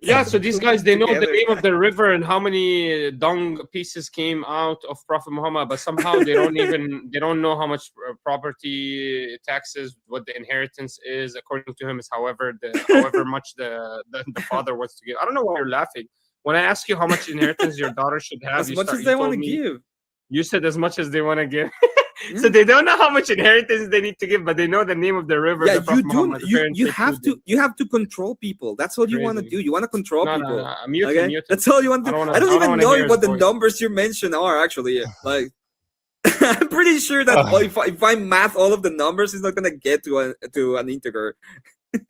Yeah, so these guys, they know the Together. name of the river and how many dung pieces came out of Prophet Muhammad, but somehow they don't know how much property taxes, what the inheritance is. According to him, is however much the father wants to give. I don't know why you're laughing. When I ask you how much inheritance your daughter should have, As you much as you they told want to me- give. You said as much as they want to give. So they don't know how much inheritance they need to give, but they know the name of the river. Yeah, the Prophet you do. Muhammad, the parents You they have feed to. You have to control people. That's what you want to Crazy. do. You want to control No, people. no, mute him, Okay, mute him. that's all you want to. I don't wanna- I don't I don't even wanna know hear what his the voice. numbers you mentioned are actually. Like, I'm pretty sure that if I math all of the numbers, it's not gonna get to an integer.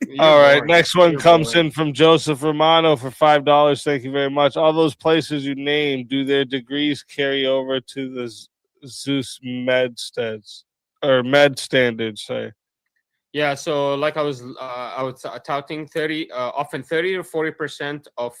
You're All right, boring. next one You're comes boring. in from Joseph Romano for $5. Thank you very much. All those places you named, do their degrees carry over to the Zeus med standards? Sorry. Yeah, so like I was touting 30, often 30 or 40% of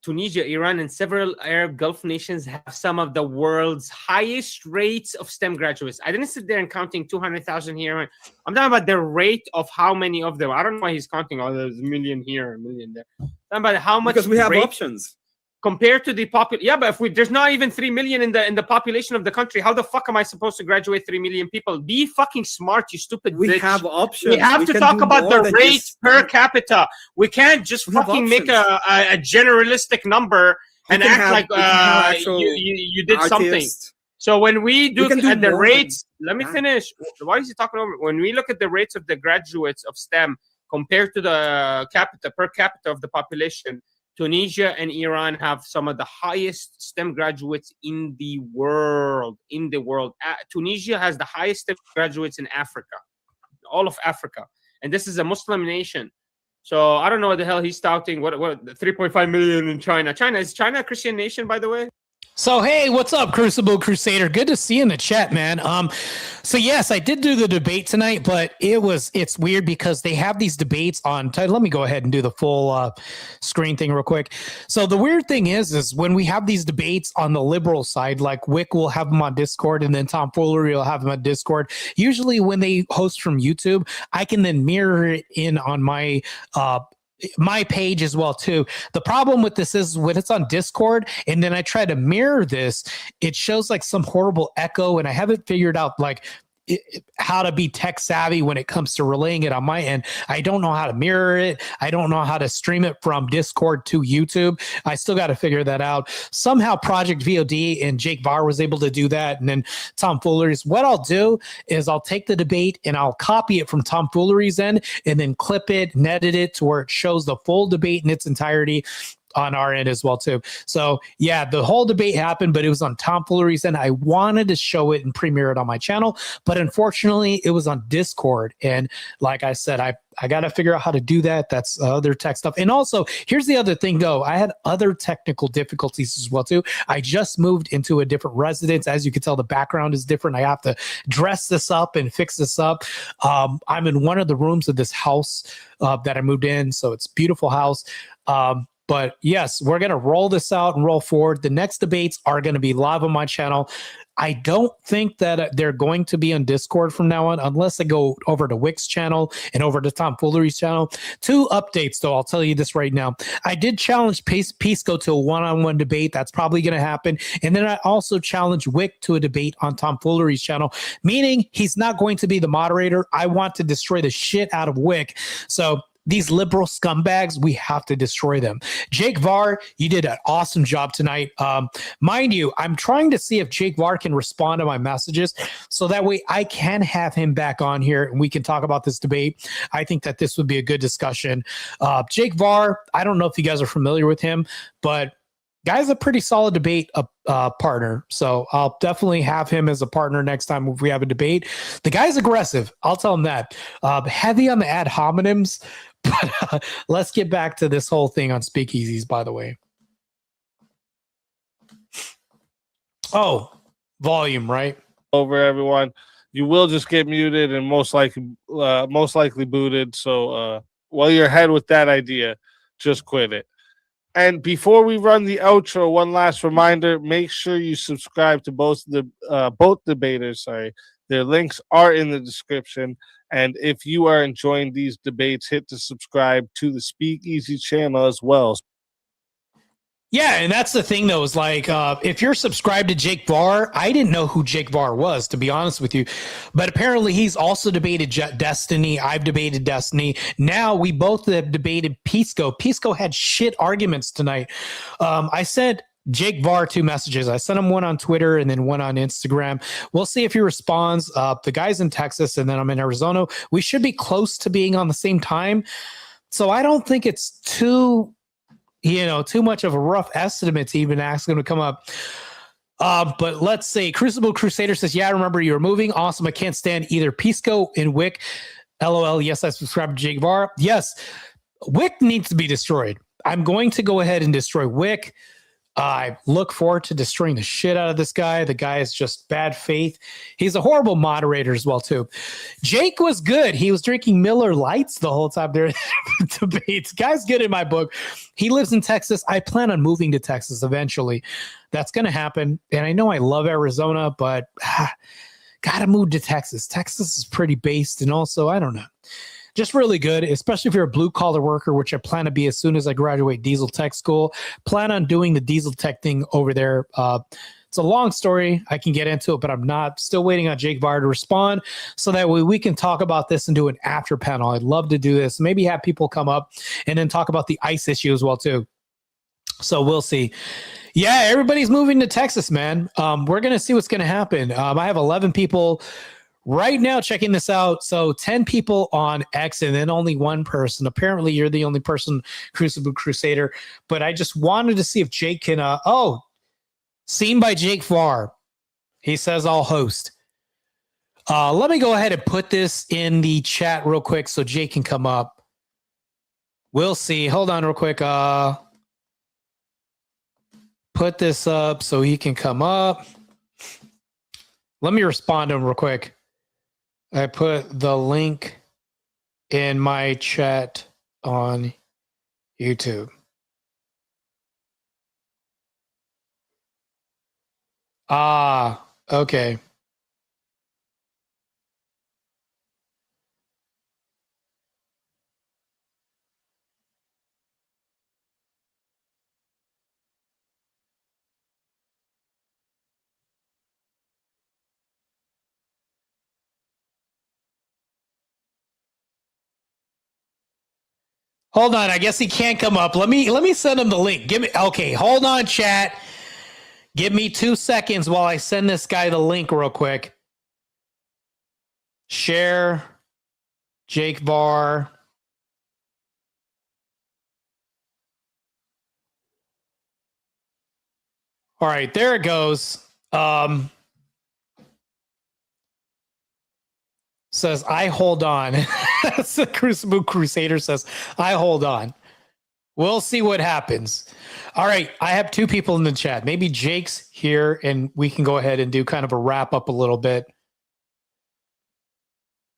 Tunisia, Iran, and several Arab Gulf nations have some of the world's highest rates of STEM graduates. I didn't sit there and counting 200,000 here. I'm talking about the rate of how many of them. I don't know why he's counting all there's a million here, a million there. I'm talking about how much Because we have rate options. compared to the population. Yeah, but if there's not even 3 million in the population of the country, how the fuck am I supposed to graduate 3 million people? Be fucking smart, you stupid We bitch. have options. We have to can talk do about more the than rate just- per capita. We can't just We have fucking make options. a generalistic number We and can act have- like we can have actual you did something. artists. So when we do, can do at the more than rates, let me that. finish. Why is he talking over? When we look at the rates of the graduates of STEM compared to the per capita of the population, Tunisia and Iran have some of the highest STEM graduates in the world. Tunisia has the highest STEM graduates in Africa, all of Africa, and this is a Muslim nation. So I don't know what the hell he's touting. What 3.5 million in China? Is China a Christian nation, by the way? So hey, what's up, Crucible Crusader? Good to see you in the chat, man. So yes, I did do the debate tonight, but it's weird because they have these debates on. Let me go ahead and do the full screen thing real quick. So the weird thing is when we have these debates on the liberal side, like Wick will have them on Discord, and then Tom Foolery will have them on Discord. Usually, when they host from YouTube, I can then mirror it in on my page as well too. The problem with this is when it's on Discord and then I try to mirror this, it shows like some horrible echo, and I haven't figured out like how to be tech savvy when it comes to relaying it on my end. I don't know how to mirror it. I don't know how to stream it from Discord to YouTube. I still got to figure that out. Somehow Project VOD and Jake Varr was able to do that. And then Tom Foolery's. What I'll do is I'll take the debate and I'll copy it from Tom Foolery's end and then clip it and edit it to where it shows the full debate in its entirety on our end as well too. So yeah, the whole debate happened, but it was on Tom Foolery's end. I wanted to show it and premiere it on my channel, but unfortunately it was on Discord. And like I said, I got to figure out how to do that. That's other tech stuff. And also, here's the other thing though. I had other technical difficulties as well too. I just moved into a different residence. As you can tell, the background is different. I have to dress this up and fix this up. I'm in one of the rooms of this house that I moved in. So it's a beautiful house. But yes, we're going to roll this out and roll forward. The next debates are going to be live on my channel. I don't think that they're going to be on Discord from now on, unless I go over to Wick's channel and over to Tom Foolery's channel. 2 updates, though. I'll tell you this right now. I did challenge Pisco to a one-on-one debate. That's probably going to happen. And then I also challenged Wick to a debate on Tom Foolery's channel, meaning he's not going to be the moderator. I want to destroy the shit out of Wick. So these liberal scumbags, we have to destroy them. Jake Varr, you did an awesome job tonight. Mind you, I'm trying to see if Jake Varr can respond to my messages so that way I can have him back on here and we can talk about this debate. I think that this would be a good discussion. Jake Varr, I don't know if you guys are familiar with him, but guy's a pretty solid debate partner. So I'll definitely have him as a partner next time if we have a debate. The guy's aggressive. I'll tell him that. Heavy on the ad hominems. But let's get back to this whole thing on speakeasies, by the way. Oh, volume, right? Over everyone. You will just get muted and most likely booted. So while you're ahead with that idea, just quit it. And before we run the outro, one last reminder: make sure you subscribe to both debaters. Their links are in the description. And if you are enjoying these debates, hit to subscribe to the Speakeasy channel as well. Yeah, and that's the thing, though, is like if you're subscribed to Jake Varr, I didn't know who Jake Varr was, to be honest with you. But apparently he's also debated Destiny. I've debated Destiny. Now we both have debated Pisco. Pisco had shit arguments tonight. I sent Jake Varr 2 messages. I sent him one on Twitter and then one on Instagram. We'll see if he responds. The guy's in Texas and then I'm in Arizona. We should be close to being on the same time. So I don't think it's too much of a rough estimate to even ask him to come up. But let's say Crucible Crusader says, yeah, I remember you were moving. Awesome. I can't stand either Pisco and Wick. LOL. Yes, I subscribe to Jake Varr. Yes, Wick needs to be destroyed. I'm going to go ahead and destroy Wick. I look forward to destroying the shit out of this guy. The guy is just bad faith. He's a horrible moderator as well, too. Jake was good. He was drinking Miller Lights the whole time there debates. Guy's good in my book. He lives in Texas. I plan on moving to Texas eventually. That's going to happen. And I know I love Arizona, but got to move to Texas. Texas is pretty based. And also, I don't know. Just really good, especially if you're a blue-collar worker, which I plan to be as soon as I graduate diesel tech school. Plan on doing the diesel tech thing over there. It's a long story. I can get into it, but I'm not. Still waiting on Jake Varr to respond so that way we can talk about this and do an after panel. I'd love to do this. Maybe have people come up and then talk about the ICE issue as well, too. So we'll see. Yeah, everybody's moving to Texas, man. We're going to see what's going to happen. I have 11 people right now checking this out. So 10 people on X and then only one person. Apparently you're the only person, Crucible Crusader. But I just wanted to see if Jake can seen by Jake Varr. He says I'll host. Let me go ahead and put this in the chat real quick so Jake can come up. We'll see. Hold on real quick. Put this up so he can come up. Let me respond to him real quick. I put the link in my chat on YouTube. Okay. Hold on, I guess he can't come up. Let me send him the link. Okay, hold on, chat. Give me 2 seconds while I send this guy the link real quick. Share Jake Varr. All right, there it goes. Says, I hold on. That's the Crucible Crusader says, I hold on. We'll see what happens. All right, I have 2 people in the chat. Maybe Jake's here, and we can go ahead and do kind of a wrap up a little bit.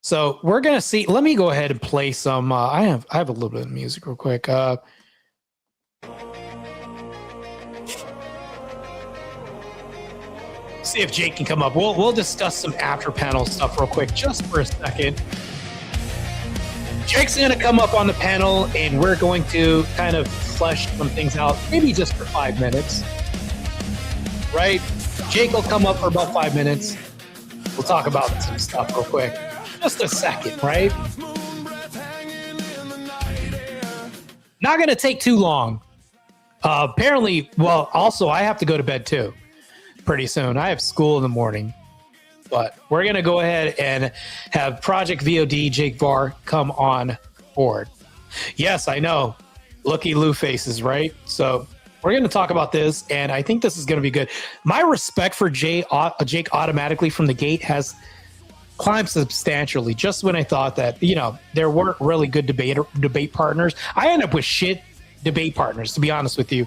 So we're going to see. Let me go ahead and play some. I have a little bit of music real quick. See if Jake can come up. We'll discuss some after panel stuff real quick, just for a second. Jake's going to come up on the panel, and we're going to kind of flesh some things out, maybe just for 5 minutes. Right? Jake will come up for about 5 minutes. We'll talk about some stuff real quick. Just a second, right? Not going to take too long. Apparently, well, also, I have to go to bed too pretty soon. I have school in the morning. But we're going to go ahead and have Project VOD Jake Varr come on board. Yes, I know. Looky Lou faces, right? So we're going to talk about this, and I think this is going to be good. My respect for Jake automatically from the gate has climbed substantially. Just when I thought that, there weren't really good debate partners, I end up with shit debate partners, to be honest with you.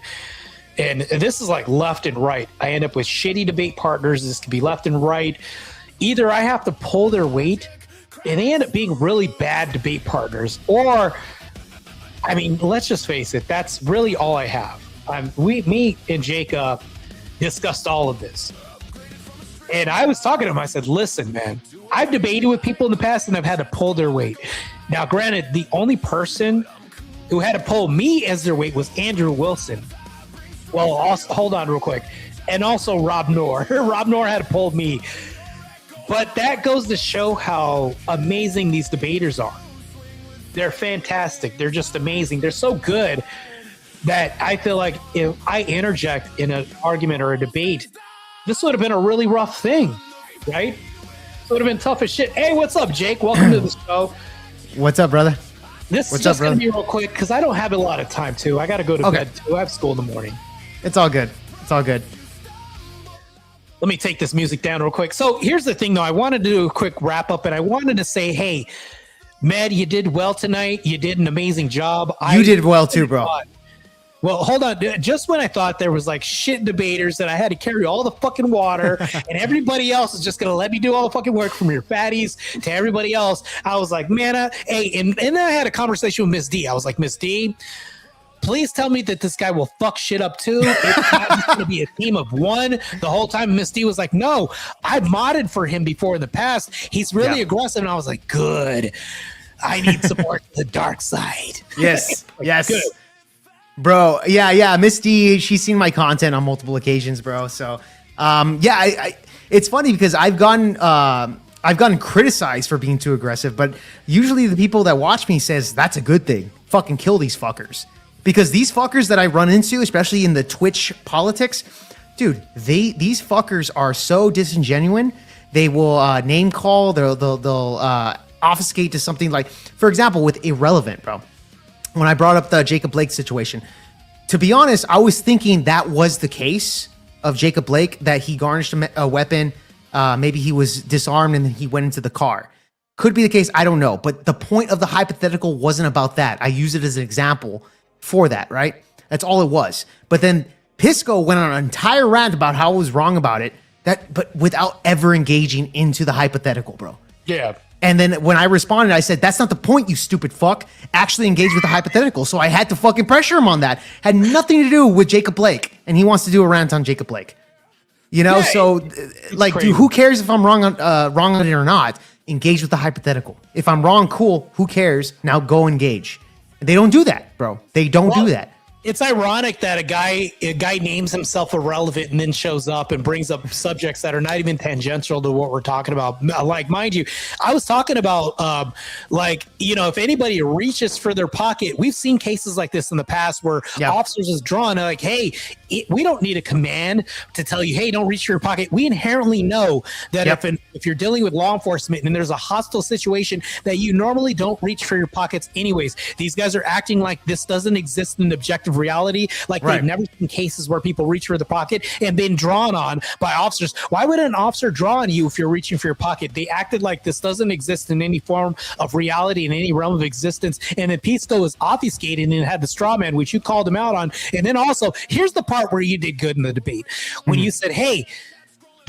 And this is like left and right. I end up with shitty debate partners. This could be left and right. Either I have to pull their weight, and they end up being really bad debate partners, or, I mean, let's just face it, that's really all I have. Me and Jake discussed all of this. And I was talking to him. I said, listen, man, I've debated with people in the past and I've had to pull their weight. Now, granted, the only person who had to pull me as their weight was Andrew Wilson. Well, also, hold on real quick. And also Rob Noor. Rob Noor had to pull me. But that goes to show how amazing these debaters are. They're fantastic. They're just amazing. They're so good that I feel like if I interject in an argument or a debate, this would have been a really rough thing, right? It would have been tough as shit. Hey, what's up, Jake? Welcome to the show. What's up, brother? This is just going to be real quick because I don't have a lot of time, too. I got to go to bed, too. I have school in the morning. It's all good. It's all good. Let me take this music down real quick. So here's the thing, though. I wanted to do a quick wrap up, and I wanted to say, hey, Med, you did well tonight. You did an amazing job. You did well too, bro. Well, hold on. Just when I thought there was like shit debaters that I had to carry all the fucking water and everybody else is just going to let me do all the fucking work from your fatties to everybody else, I was like, man, hey, and then I had a conversation with Miss D. I was like, Miss D, please tell me that this guy will fuck shit up too. It's not going to be a team of one the whole time. Miss D was like, no, I've modded for him before in the past. He's really aggressive. And I was like, good. I need support to the dark side. Yes. Like, yes. good. Bro. Yeah. Miss D, she's seen my content on multiple occasions, bro. So, it's funny because I've gotten criticized for being too aggressive, but usually the people that watch me says that's a good thing. Fucking kill these fuckers. Because these fuckers that I run into, especially in the Twitch politics, dude, these fuckers are so disingenuous. They will name call. They'll obfuscate to something like, for example, with irrelevant, bro. When I brought up the Jacob Blake situation, to be honest, I was thinking that was the case of Jacob Blake, that he garnished a weapon. Maybe he was disarmed and then he went into the car. Could be the case. I don't know. But the point of the hypothetical wasn't about that. I use it as an example for that, right? That's all it was. But then Pisco went on an entire rant about how I was wrong about it, but without ever engaging into the hypothetical, bro. Yeah. And then when I responded, I said, that's not the point, you stupid fuck. Actually engage with the hypothetical. So I had to fucking pressure him on that. Had nothing to do with Jacob Blake. And he wants to do a rant on Jacob Blake. You know, like, crazy. Dude, who cares if I'm wrong on it or not? Engage with the hypothetical. If I'm wrong, cool. Who cares? Now go engage. They don't do that, bro. They don't do that. It's ironic that a guy names himself irrelevant and then shows up and brings up subjects that are not even tangential to what we're talking about. Like, mind you, I was talking about, if anybody reaches for their pocket, we've seen cases like this in the past where officers is drawn like, hey, we don't need a command to tell you, hey, don't reach for your pocket. We inherently know that if you're dealing with law enforcement and there's a hostile situation, that you normally don't reach for your pockets anyways. These guys are acting like this doesn't exist in objective reality, like they've never seen cases where people reach for the pocket and been drawn on by officers. Why would an officer draw on you if you're reaching for your pocket? They acted like this doesn't exist in any form of reality, in any realm of existence. And then Pisco was obfuscated and had the straw man, which you called him out on. And then also, here's the part where you did good in the debate when you said, hey,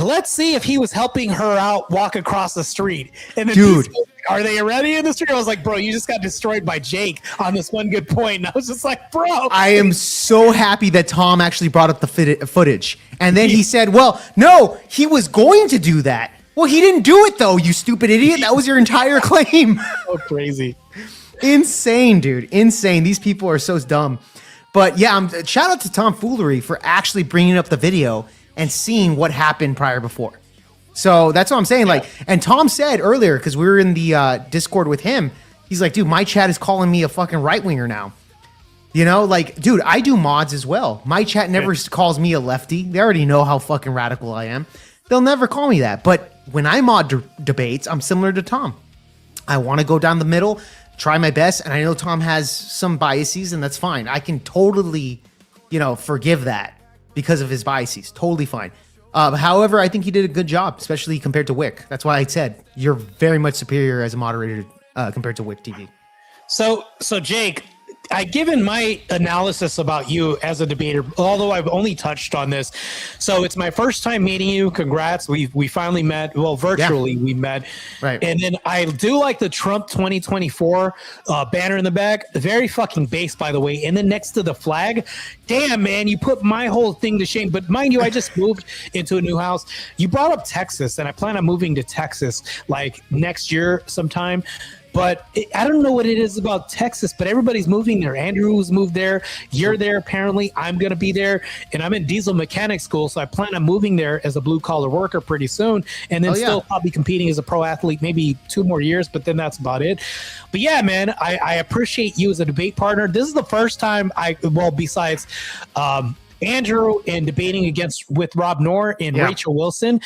let's see if he was helping her out walk across the street. And then dude, are they already in the street? I was like, bro, you just got destroyed by Jake on this one good point. And I was just like, bro. I am so happy that Tom actually brought up the footage. And then he said, well, no, he was going to do that. Well, he didn't do it, though, you stupid idiot. That was your entire claim. So crazy. Insane, dude. Insane. These people are so dumb. But yeah, shout out to Tom Foolery for actually bringing up the video and seeing what happened before. So that's what I'm saying. Like, and Tom said earlier, because we were in the Discord with him, he's like, dude, my chat is calling me a fucking right winger now. You know, like, dude, I do mods as well. My chat never calls me a lefty. They already know how fucking radical I am. They'll never call me that. But when I mod debates, I'm similar to Tom. I want to go down the middle, try my best, and I know Tom has some biases, and that's fine. I can totally, forgive that because of his biases. Totally fine. However, I think he did a good job, especially compared to Wick. That's why I said you're very much superior as a moderator compared to Wick TV. So Jake, I've given my analysis about you as a debater, although I've only touched on this. So it's my first time meeting you. Congrats. We finally met. Well, virtually we met. Right. And then I do like the Trump 2024 banner in the back. Very fucking base, by the way. And then next to the flag, damn, man, you put my whole thing to shame. But mind you, I just moved into a new house. You brought up Texas, and I plan on moving to Texas like next year sometime. But I don't know what it is about Texas, but everybody's moving there. Andrew's moved there. You're there, apparently. I'm going to be there. And I'm in diesel mechanic school, so I plan on moving there as a blue-collar worker pretty soon. And then still probably competing as a pro athlete maybe 2 more years, but then that's about it. But yeah, man, I appreciate you as a debate partner. This is the first time besides Andrew and debating with Rob Noor and Rachel Wilson,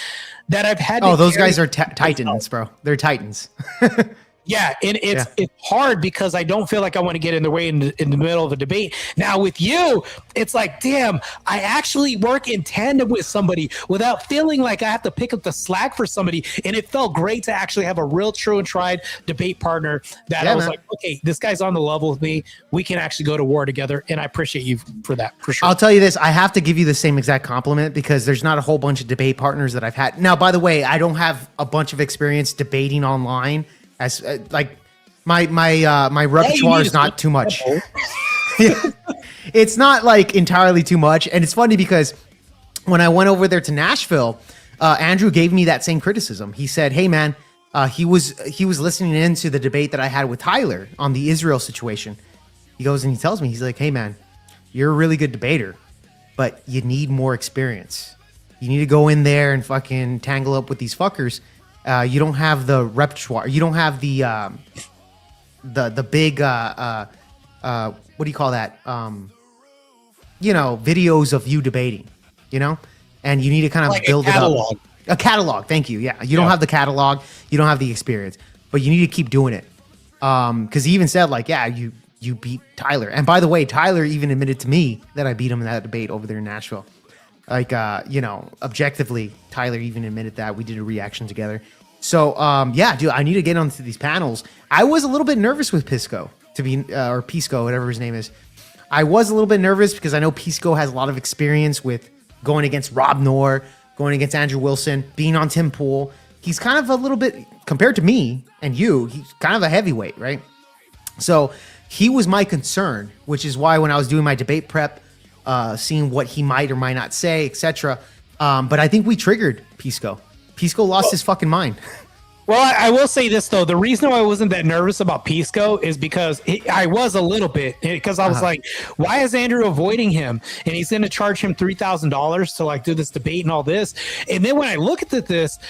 that I've had. Oh, those guys are titans, bro. They're titans. Yeah, and it's hard because I don't feel like I want to get in the way in the middle of a debate. Now with you, it's like, damn, I actually work in tandem with somebody without feeling like I have to pick up the slack for somebody. And it felt great to actually have a real, true, and tried debate partner that I was like, okay, this guy's on the level with me. We can actually go to war together, and I appreciate you for that, for sure. I'll tell you this, I have to give you the same exact compliment because there's not a whole bunch of debate partners that I've had. Now, by the way, I don't have a bunch of experience debating online. As like my repertoire is not too much. It's not like entirely too much, and it's funny because when I went over there to Nashville, Andrew gave me that same criticism. He said, "Hey man, he was listening into the debate that I had with Tyler on the Israel situation." He goes and he tells me, he's like, "Hey man, you're a really good debater, but you need more experience. You need to go in there and fucking tangle up with these fuckers." You don't have the repertoire. You don't have the big what do you call that? Videos of you debating. And you need to kind of like build it up. A catalog. Thank you. Yeah, you don't have the catalog. You don't have the experience, but you need to keep doing it. Because he even said like, yeah, you beat Tyler. And by the way, Tyler even admitted to me that I beat him in that debate over there in Nashville. Like, objectively, Tyler even admitted that. We did a reaction together. So, dude, I need to get onto these panels. I was a little bit nervous with Pisco, or Pisco, whatever his name is. I was a little bit nervous because I know Pisco has a lot of experience with going against Rob Noor, going against Andrew Wilson, being on Tim Pool. He's kind of a little bit, compared to me and you, he's kind of a heavyweight, right? So he was my concern, which is why when I was doing my debate prep, seeing what he might or might not say, etc. But I think we triggered Pisco. Pisco lost his fucking mind. Well, I will say this, though. The reason why I wasn't that nervous about Pisco is because I was a little bit, because I was like, why is Andrew avoiding him? And he's going to charge him $3,000 to like do this debate and all this. And then when I looked at this,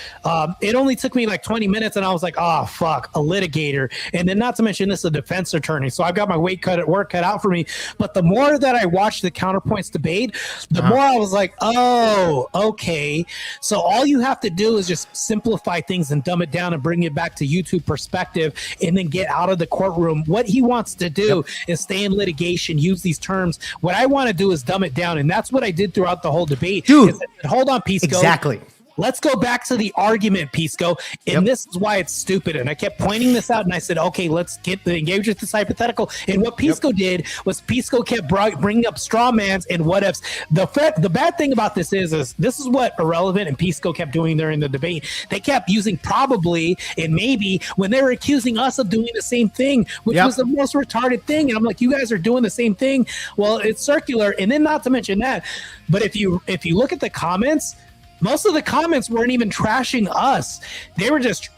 it only took me like 20 minutes and I was like, oh, fuck, a litigator. And then not to mention this, a defense attorney. So I've got my work cut out for me. But the more that I watched the counterpoints debate, the more I was like, oh, okay. So all you have to do is just simplify things and dumb it down and bring it back to YouTube perspective and then get out of the courtroom. What he wants to do is stay in litigation, use these terms. What I want to do is dumb it down. And that's what I did throughout the whole debate. Dude, hold on, Pisco. Exactly. Let's go back to the argument, Pisco. And this is why it's stupid. And I kept pointing this out and I said, okay, let's engage with this hypothetical. And what Pisco did was Pisco kept bringing up straw mans and what ifs. The bad thing about this is this is what Irrelevant and Pisco kept doing there in the debate. They kept using probably and maybe when they were accusing us of doing the same thing, which was the most retarded thing. And I'm like, you guys are doing the same thing. Well, it's circular. And then not to mention that, but if you look at the comments, most of the comments weren't even trashing us. They were just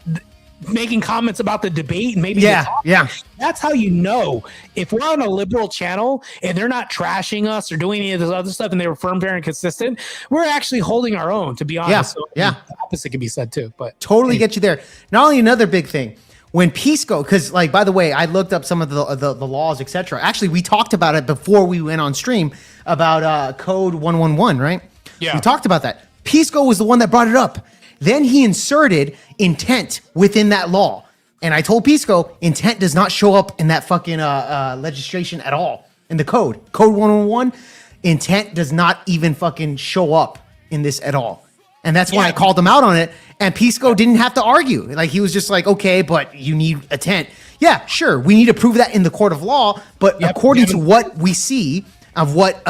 making comments about the debate and maybe That's how you know if we're on a liberal channel and they're not trashing us or doing any of this other stuff and they were firm, fair, and consistent, we're actually holding our own, to be honest. The opposite can be said too. But totally get you there. Not only another big thing. When Pisco, because like, by the way, I looked up some of the laws, etc. Actually, we talked about it before we went on stream about code 111, right? Yeah. We talked about that. Pisco was the one that brought it up. Then he inserted intent within that law. And I told Pisco, intent does not show up in that fucking legislation at all. In the code. Code 111, intent does not even fucking show up in this at all. And that's why I called him out on it. And Pisco didn't have to argue. Like, he was just like, okay, but you need intent. yeah, sure, we need to prove that in the court of law, but according to what we see of what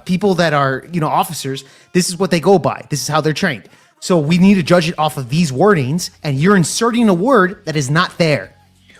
people that are, officers, this is what they go by. This is how they're trained. So we need to judge it off of these wordings, and you're inserting a word that is not there.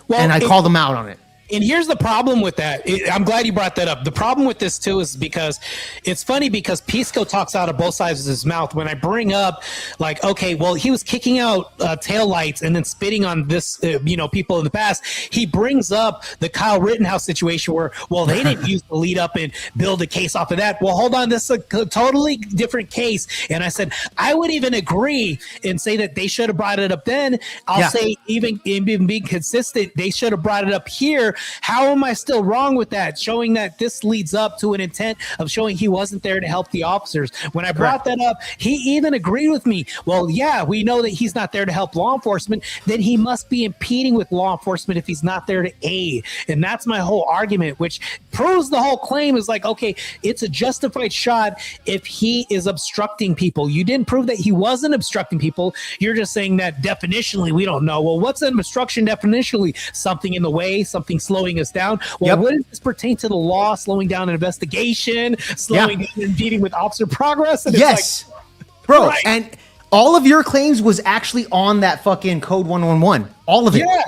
Well, and I call them out on it. And here's the problem with that. I'm glad you brought that up. The problem with this too is because it's funny because Pisco talks out of both sides of his mouth. When I bring up like, okay, well, he was kicking out taillights and then spitting on this, people in the past. He brings up the Kyle Rittenhouse situation where, well, they didn't use the lead up and build a case off of that. Well, hold on, this is a totally different case. And I said, I would even agree and say that they should have brought it up then. I'll say even being consistent, they should have brought it up here. How am I still wrong with that? Showing that this leads up to an intent of showing he wasn't there to help the officers. When I brought that up, he even agreed with me. Well, yeah, we know that he's not there to help law enforcement. Then he must be impeding with law enforcement if he's not there to aid. And that's my whole argument, which proves the whole claim is like, okay, it's a justified shot if he is obstructing people. You didn't prove that he wasn't obstructing people. You're just saying that definitionally, we don't know. Well, what's an obstruction definitionally? Something in the way, something slowing us down. Well, wouldn't this pertain to the law, slowing down an investigation, slowing down and impeding with officer progress? And yes, it's like, bro. Right. And all of your claims was actually on that fucking code 111. All of it. Yeah.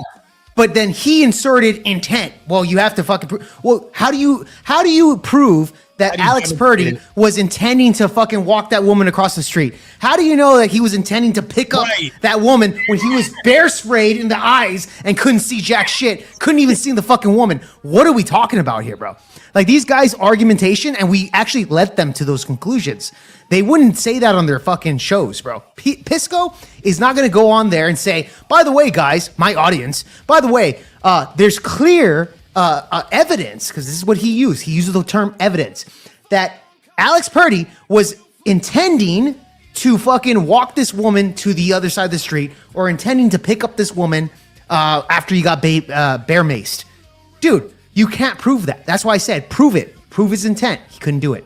But then he inserted intent. Well, you have to fucking prove. Well, how do you prove that Alex Purdy was intending to fucking walk that woman across the street? How do you know that he was intending to pick up that woman when he was bear sprayed in the eyes and couldn't see jack shit? Couldn't even see the fucking woman. What are we talking about here, bro? Like these guys' argumentation, and we actually led them to those conclusions. They wouldn't say that on their fucking shows, bro. Pisco is not going to go on there and say, by the way, guys, my audience, by the way, there's clear evidence, because this is what he used. He uses the term evidence, that Alex Purdy was intending to fucking walk this woman to the other side of the street or intending to pick up this woman after he got bear maced. Dude, you can't prove that. That's why I said prove it. Prove his intent. He couldn't do it.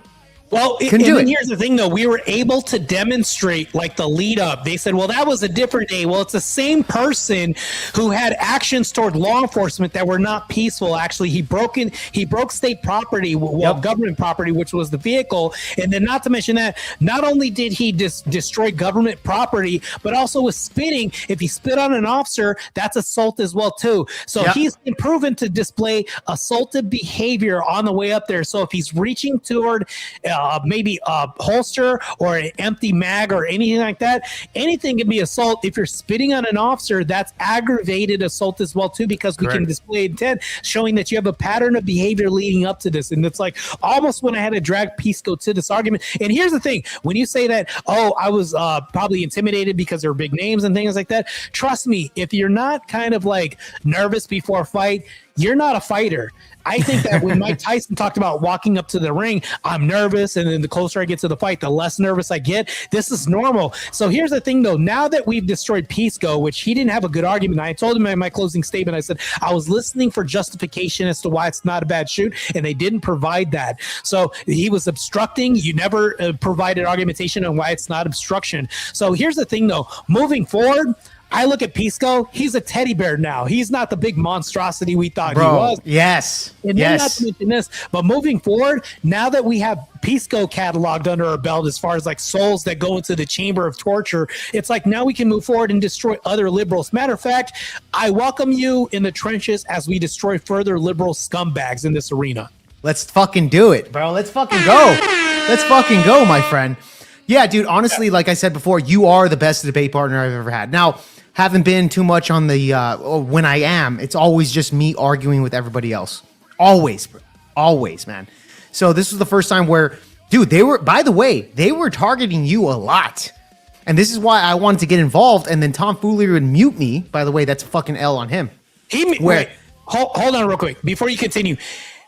Well, here's the thing, though. We were able to demonstrate, like, the lead up. They said, well, that was a different day. Well, it's the same person who had actions toward law enforcement that were not peaceful. Actually, he broke state property, government property, which was the vehicle. And then not to mention that, not only did he destroy government property, but also was spitting. If he spit on an officer, that's assault as well, too. So he's been proven to display assaultive behavior on the way up there. So if he's reaching toward maybe a holster or an empty mag or anything like that, anything can be assault. If you're spitting on an officer, that's aggravated assault as well too, because we can display intent showing that you have a pattern of behavior leading up to this. And it's like almost when I had to drag Pisco to this argument. And here's the thing, when you say that, oh, I was probably intimidated because there were big names and things like that, trust me, if you're not kind of like nervous before a fight, you're not a fighter. I think that when Mike Tyson talked about walking up to the ring, I'm nervous, and then the closer I get to the fight, the less nervous I get. This is normal. So here's the thing, though. Now that we've destroyed Pisco, which he didn't have a good argument, I told him in my closing statement, I said, I was listening for justification as to why it's not a bad shoot, and they didn't provide that. So he was obstructing. You never provided argumentation on why it's not obstruction. So here's the thing, though. Moving forward, I look at Pisco, he's a teddy bear now. He's not the big monstrosity we thought he was. Yes. And then not to mention this, but moving forward, now that we have Pisco cataloged under our belt as far as like souls that go into the chamber of torture, it's like now we can move forward and destroy other liberals. Matter of fact, I welcome you in the trenches as we destroy further liberal scumbags in this arena. Let's fucking do it, bro. Let's fucking go. Let's fucking go, my friend. Yeah, dude, honestly, like I said before, you are the best debate partner I've ever had. Now, haven't been too much on the, when I am, it's always just me arguing with everybody else. Always, bro. Always, man. So this was the first time where, dude, by the way, they were targeting you a lot. And this is why I wanted to get involved. And then Tom Foolery would mute me. By the way, that's a fucking L on him. Wait, hold on real quick. Before you continue,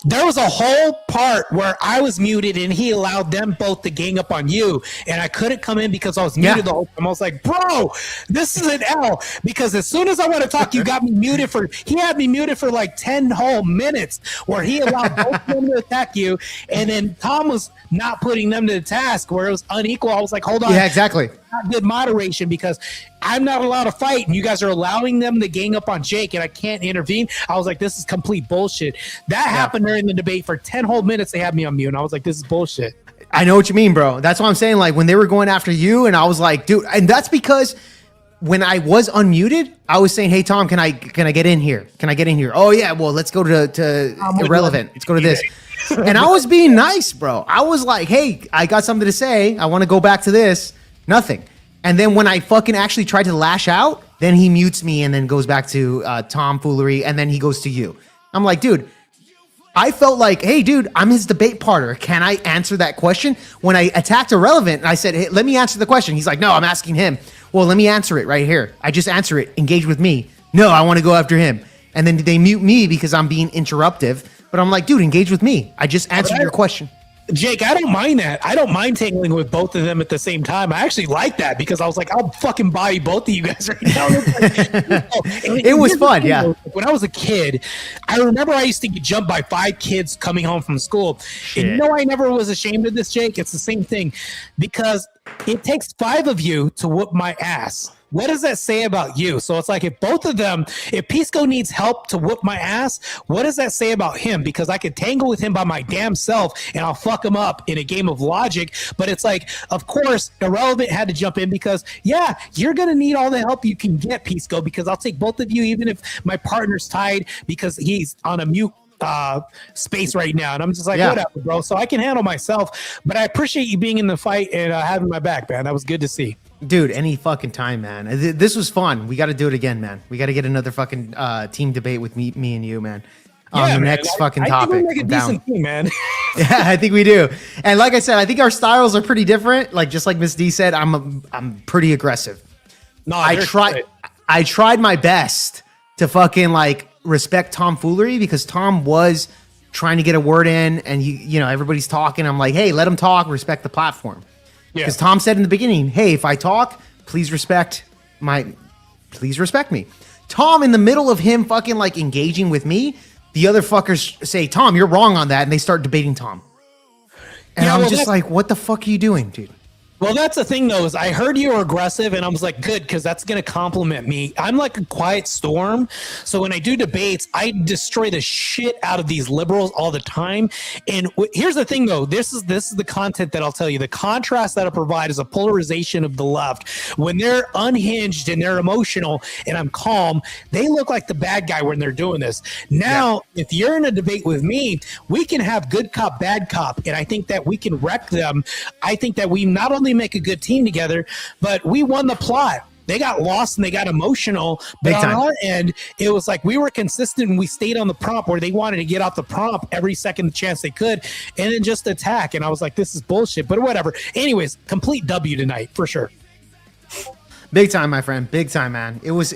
there was a whole part where I was muted and he allowed them both to gang up on you. And I couldn't come in because I was muted the whole time. I was like, bro, this is an L. Because as soon as I want to talk, you got me muted he had me muted for like 10 whole minutes where he allowed both of them to attack you. And then Tom was not putting them to the task where it was unequal. I was like, hold on. Yeah, exactly. not good moderation because I'm not allowed to fight and you guys are allowing them to gang up on Jake and I can't intervene. I was like, this is complete bullshit. That happened during the debate for 10 whole minutes. They had me on mute and I was like, this is bullshit. I know what you mean, bro. That's what I'm saying. Like when they were going after you, and I was like, dude, and that's because when I was unmuted, I was saying, hey Tom, can I get in here? Can I get in here? Oh yeah, well let's go to irrelevant. Let's go to this. And I was being nice, bro. I was like, hey, I got something to say. I want to go back to this. Nothing. And then when I fucking actually tried to lash out, then he mutes me and then goes back to tomfoolery, and then he goes to you. I'm like, dude, I felt like, hey, dude, I'm his debate partner. Can I answer that question? When I attacked Irrelevant, and I said, hey, let me answer the question. He's like, no, I'm asking him. Well, let me answer it right here. I just answer it. Engage with me. No, I want to go after him. And then they mute me because I'm being interruptive. But I'm like, dude, engage with me. I just answered your question. Jake, I don't mind that. I don't mind tangling with both of them at the same time. I actually like that because I was like, I'll fucking buy both of you guys right now. It was fun, yeah. When I was a kid, I remember I used to get jumped by 5 kids coming home from school. Shit. And you know I never was ashamed of this, Jake? It's the same thing because it takes 5 of you to whoop my ass. What does that say about you? So it's like if both of them, if Pisco needs help to whoop my ass, what does that say about him? Because I could tangle with him by my damn self and I'll fuck him up in a game of logic. But it's like, of course, Irrelevant had to jump in because, yeah, you're going to need all the help you can get, Pisco, because I'll take both of you, even if my partner's tied because he's on a mute space right now. And I'm just like, whatever, bro. So I can handle myself. But I appreciate you being in the fight and having my back, man. That was good to see. Dude, any fucking time, man. This was fun. We got to do it again, man. We got to get another fucking team debate with me and you, man. On the next fucking topic. I think we make a decent team, man. Yeah, I think we do. And like I said, I think our styles are pretty different. Like just like Miss D said, I'm pretty aggressive. No, I tried my best to fucking like respect tomfoolery because Tom was trying to get a word in, and you know everybody's talking. I'm like, hey, let him talk. Respect the platform. Because Tom said in the beginning, hey, if I talk, please respect me. Tom, in the middle of him fucking like engaging with me, the other fuckers say, Tom, you're wrong on that. And they start debating Tom. And I'm just like, what the fuck are you doing, dude? Well, that's the thing, though, is I heard you were aggressive, and I was like, good, because that's going to compliment me. I'm like a quiet storm. So when I do debates, I destroy the shit out of these liberals all the time. And here's the thing, though. This is the content that I'll tell you. The contrast that I provide is a polarization of the left. When they're unhinged and they're emotional and I'm calm, they look like the bad guy when they're doing this. Now, if you're in a debate with me, we can have good cop, bad cop, and I think that we can wreck them. I think that we not only make a good team together, but we won the plot. They got lost and they got emotional, but on our end, it was like we were consistent and we stayed on the prompt where they wanted to get off the prompt every second chance they could and then just attack. And I was like, this is bullshit, but whatever. Anyways, complete W tonight for sure. Big time, my friend. Big time, man. It was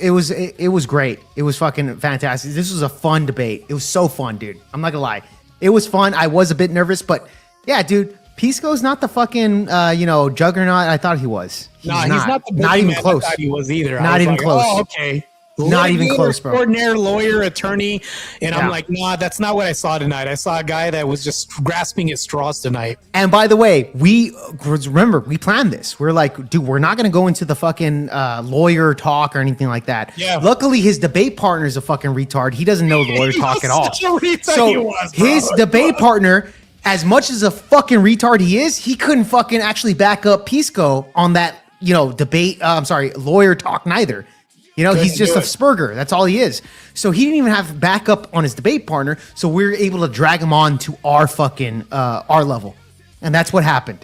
great. It was fucking fantastic. This was a fun debate. It was so fun, dude. I'm not gonna lie. It was fun. I was a bit nervous, but yeah, dude. Pisco's not the fucking juggernaut I thought he was. He's not the not even close. I thought he was either. Not even close. Oh, okay. Not even close, bro. Ordinary lawyer, attorney, and I'm like, nah, that's not what I saw tonight. I saw a guy that was just grasping at straws tonight. And by the way, we planned this. We're like, dude, we're not gonna go into the fucking lawyer talk or anything like that. Yeah. Luckily, his debate partner is a fucking retard. He doesn't know lawyer talk at all. So his debate partner, as much as a fucking retard he is, he couldn't fucking actually back up Pisco on that, lawyer talk neither. He's just a spurger. That's all he is. So he didn't even have backup on his debate partner. So we were able to drag him on to our fucking, our level. And that's what happened.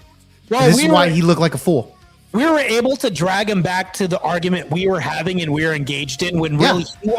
Well, this is why he looked like a fool. We were able to drag him back to the argument we were having and we were engaged in when really he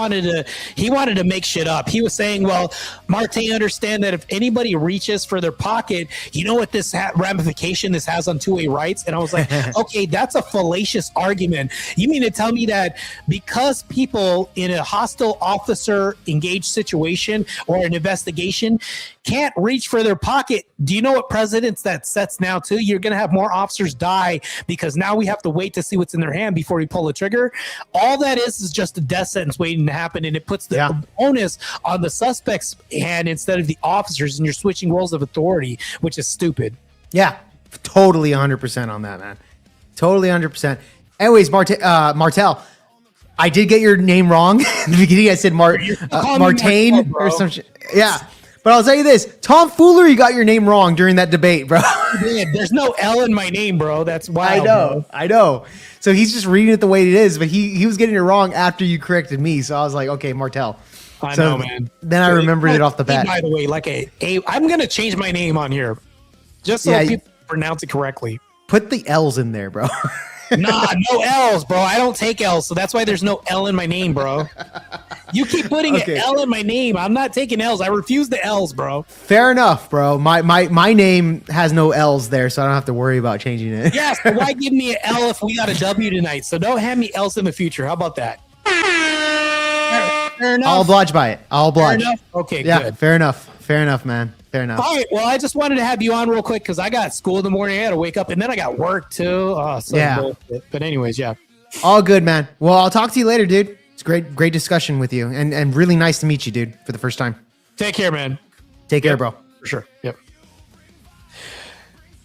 wanted to make shit up. He was saying, well, Marte, understand that if anybody reaches for their pocket, you know what this ramification this has on two-way rights? And I was like, okay, that's a fallacious argument. You mean to tell me that because people in a hostile officer engaged situation or an investigation can't reach for their pocket, do you know what precedents that sets now too? You're going to have more officers die because now we have to wait to see what's in their hand before we pull the trigger. All that is just a death sentence waiting to happen, and it puts the onus on the suspect's hand instead of the officers, and you're switching roles of authority, which is stupid. Yeah, totally 100% on that, man. Totally 100%. Anyways, Martel, I did get your name wrong. In the beginning, I said calling me Martel, Martain bro. or some shit. Yeah. But I'll tell you this, Tom Foolery got your name wrong during that debate, bro. Man, there's no L in my name, bro. That's wild. I know. So he's just reading it the way it is, but he was getting it wrong after you corrected me. So I was like, okay, Martel. I So know, man. Then I remembered it off the bat. By the way, like I'm gonna change my name on here, just so Yeah, people pronounce it correctly. Put the L's in there, bro. Nah, no L's, bro. I don't take L's, so that's why there's no L in my name, bro. You keep putting Okay. an L in my name. I'm not taking L's. I refuse the L's, bro. Fair enough, bro. My name has no L's there, so I don't have to worry about changing it. Yes, but why give me an L if we got a W tonight? So don't have me L's in the future. How about that? Fair enough. I'll oblige by it. I'll oblige. Fair enough? Okay, Yeah, good. fair enough. Fair enough, man. Fair enough. All right. Well, I just wanted to have you on real quick because I got school in the morning. I had to wake up, and then I got work too. Yeah. Bullshit. But anyways, yeah. All good, man. Well, I'll talk to you later, dude. It's great discussion with you, and really nice to meet you, dude, for the first time. Take care, man. Take care, bro. For sure. Yep.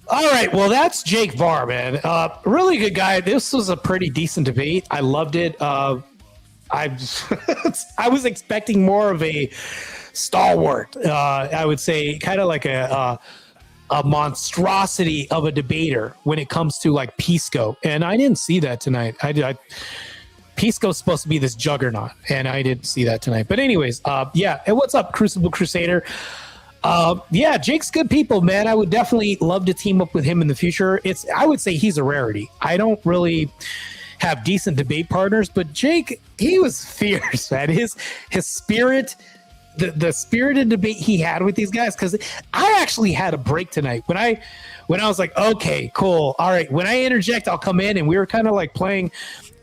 All right. Well, that's Jake Varr, man. Really good guy. This was a pretty decent debate. I loved it. I was expecting more of a stalwart. I would say kind of like a monstrosity of a debater when it comes to like Pisco, and I didn't see that tonight. Pisco's supposed to be this juggernaut, and I didn't see that tonight. But anyways, yeah. And what's up, Crucible Crusader? Yeah, Jake's good people, man. I would definitely love to team up with him in the future. I would say he's a rarity. I don't really have decent debate partners, but Jake, he was fierce, man. His spirit, the spirited debate he had with these guys, because I actually had a break tonight when I was like, okay, cool, all right. When I interject, I'll come in, and we were kind of like playing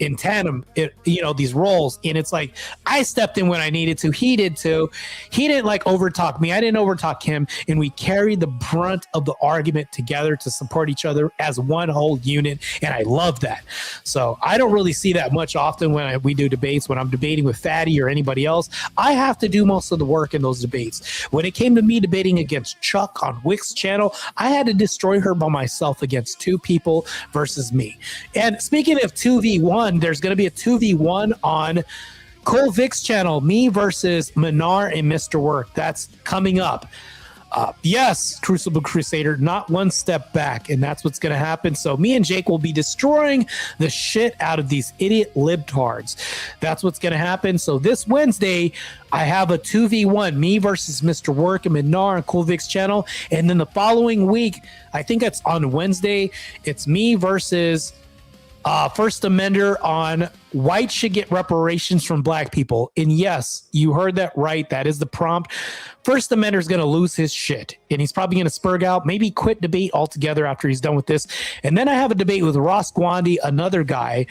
in tandem, these roles, and it's like I stepped in when I needed to. He did too. He didn't like overtalk me. I didn't overtalk him, and we carried the brunt of the argument together to support each other as one whole unit, and I love that. So I don't really see that much often when we do debates. When I'm debating with Fatty or anybody else, I have to do most of the work in those debates. When it came to me debating against Chuck on Wick's channel, I had to destroy her by myself against two people versus me. And speaking of 2v1, there's going to be a 2v1 on Cole Vic's channel, me versus Minar and Mr. Work. That's coming up. Yes, Crucible Crusader, not one step back, and that's what's going to happen. So me and Jake will be destroying the shit out of these idiot libtards. That's what's going to happen. So this Wednesday, I have a 2v1, me versus Mr. Work and Minar on Cool Vic's channel. And then the following week, I think it's on Wednesday, it's me versus First Amender on white should get reparations from black people. And yes, you heard that right. That is the prompt. First Amender is going to lose his shit, and he's probably going to spurg out, maybe quit debate altogether after he's done with this. And then I have a debate with Ross Gwandi, another guy,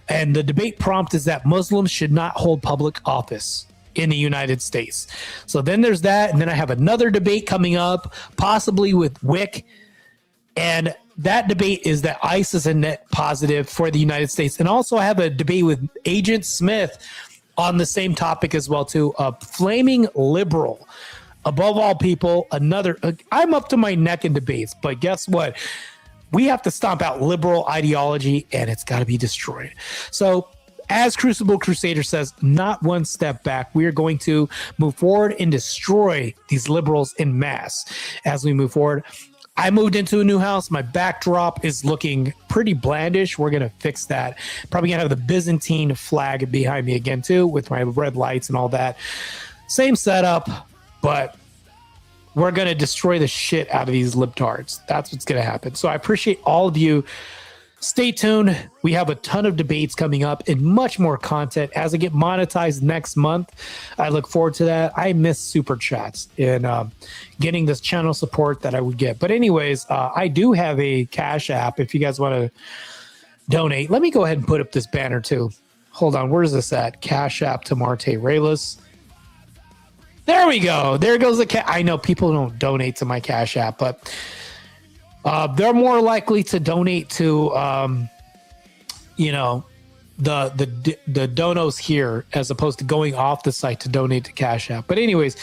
and the debate prompt is that Muslims should not hold public office in the United States. So then there's that, and then I have another debate coming up, possibly with Wick, and that debate is that ICE is a net positive for the United States. And also I have a debate with Agent Smith on the same topic as well, too. A flaming liberal. Above all people, I'm up to my neck in debates, but guess what? We have to stomp out liberal ideology, and it's got to be destroyed. So as Crucible Crusader says, not one step back. We are going to move forward and destroy these liberals in mass as we move forward. I moved into a new house. My backdrop is looking pretty blandish. We're going to fix that. Probably going to have the Byzantine flag behind me again, too, with my red lights and all that. Same setup, but we're going to destroy the shit out of these libtards. That's what's going to happen. So I appreciate all of you. Stay tuned. We have a ton of debates coming up and much more content as I get monetized next month. I look forward to that. I miss super chats and getting this channel support that I would get. But anyways, I do have a Cash App if you guys want to donate. Let me go ahead and put up this banner too. Hold on. Where's this at? Cash App to Marte Reyes. There we go. There goes the I know people don't donate to my Cash App, but they're more likely to donate to, the donos here as opposed to going off the site to donate to Cash App. But anyways,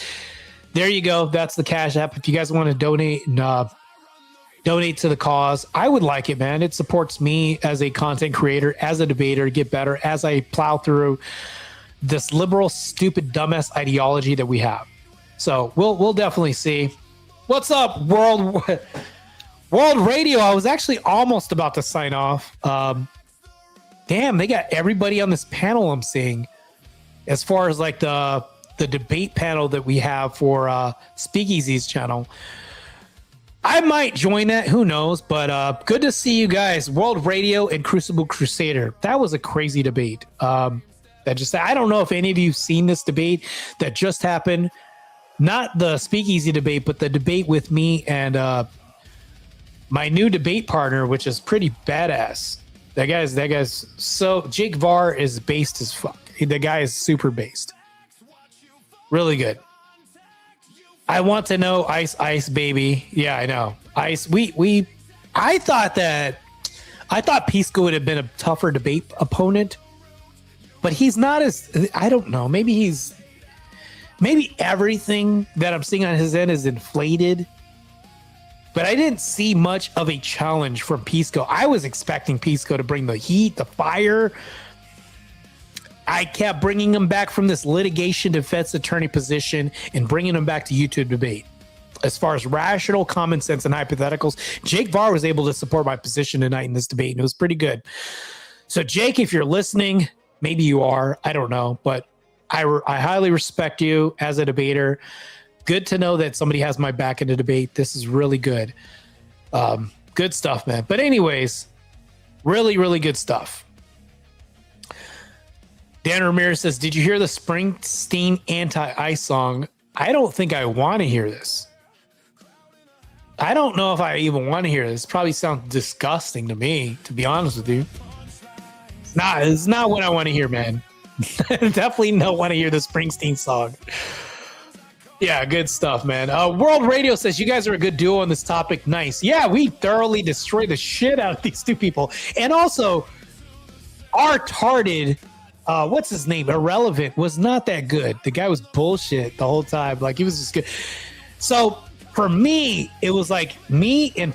there you go. That's the Cash App. If you guys want to donate and donate to the cause. I would like it, man. It supports me as a content creator, as a debater, to get better as I plow through this liberal, stupid, dumbass ideology that we have. So we'll definitely see. What's up, World Radio? I was actually almost about to sign off. Damn, they got everybody on this panel I'm seeing. As far as like the debate panel that we have for Speakeasy's channel. I might join that. Who knows? But good to see you guys. World Radio and Crucible Crusader. That was a crazy debate. I don't know if any of you have seen this debate that just happened. Not the Speakeasy debate, but the debate with me and my new debate partner, which is pretty badass. That guy's so Jake Varr is based as fuck. The guy is super based. Really good. I want to know Ice baby. Yeah, I know. Ice. I thought Pisco would have been a tougher debate opponent, but he's not as, I don't know. Maybe everything that I'm seeing on his end is inflated. But I didn't see much of a challenge from Pisco. I was expecting Pisco to bring the heat, the fire. I kept bringing him back from this litigation defense attorney position and bringing him back to YouTube debate. As far as rational common sense and hypotheticals, Jake Varr was able to support my position tonight in this debate, and it was pretty good. So, Jake, if you're listening, maybe you are, I don't know, but I highly respect you as a debater. Good to know that somebody has my back in the debate. This is really good. Good stuff, man. But anyways, really, really good stuff. Dan Ramirez says, did you hear the Springsteen Anti-Ice song? I don't think I want to hear this. I don't know if I even want to hear this. Probably sounds disgusting to me, to be honest with you. It's not what I want to hear, man. Definitely don't want to hear the Springsteen song. Yeah, good stuff, man. World Radio says, you guys are a good duo on this topic. Nice. Yeah, we thoroughly destroyed the shit out of these two people. And also, our tarded, what's his name? Irrelevant was not that good. The guy was bullshit the whole time. Like, he was just good. So, for me, it was like me and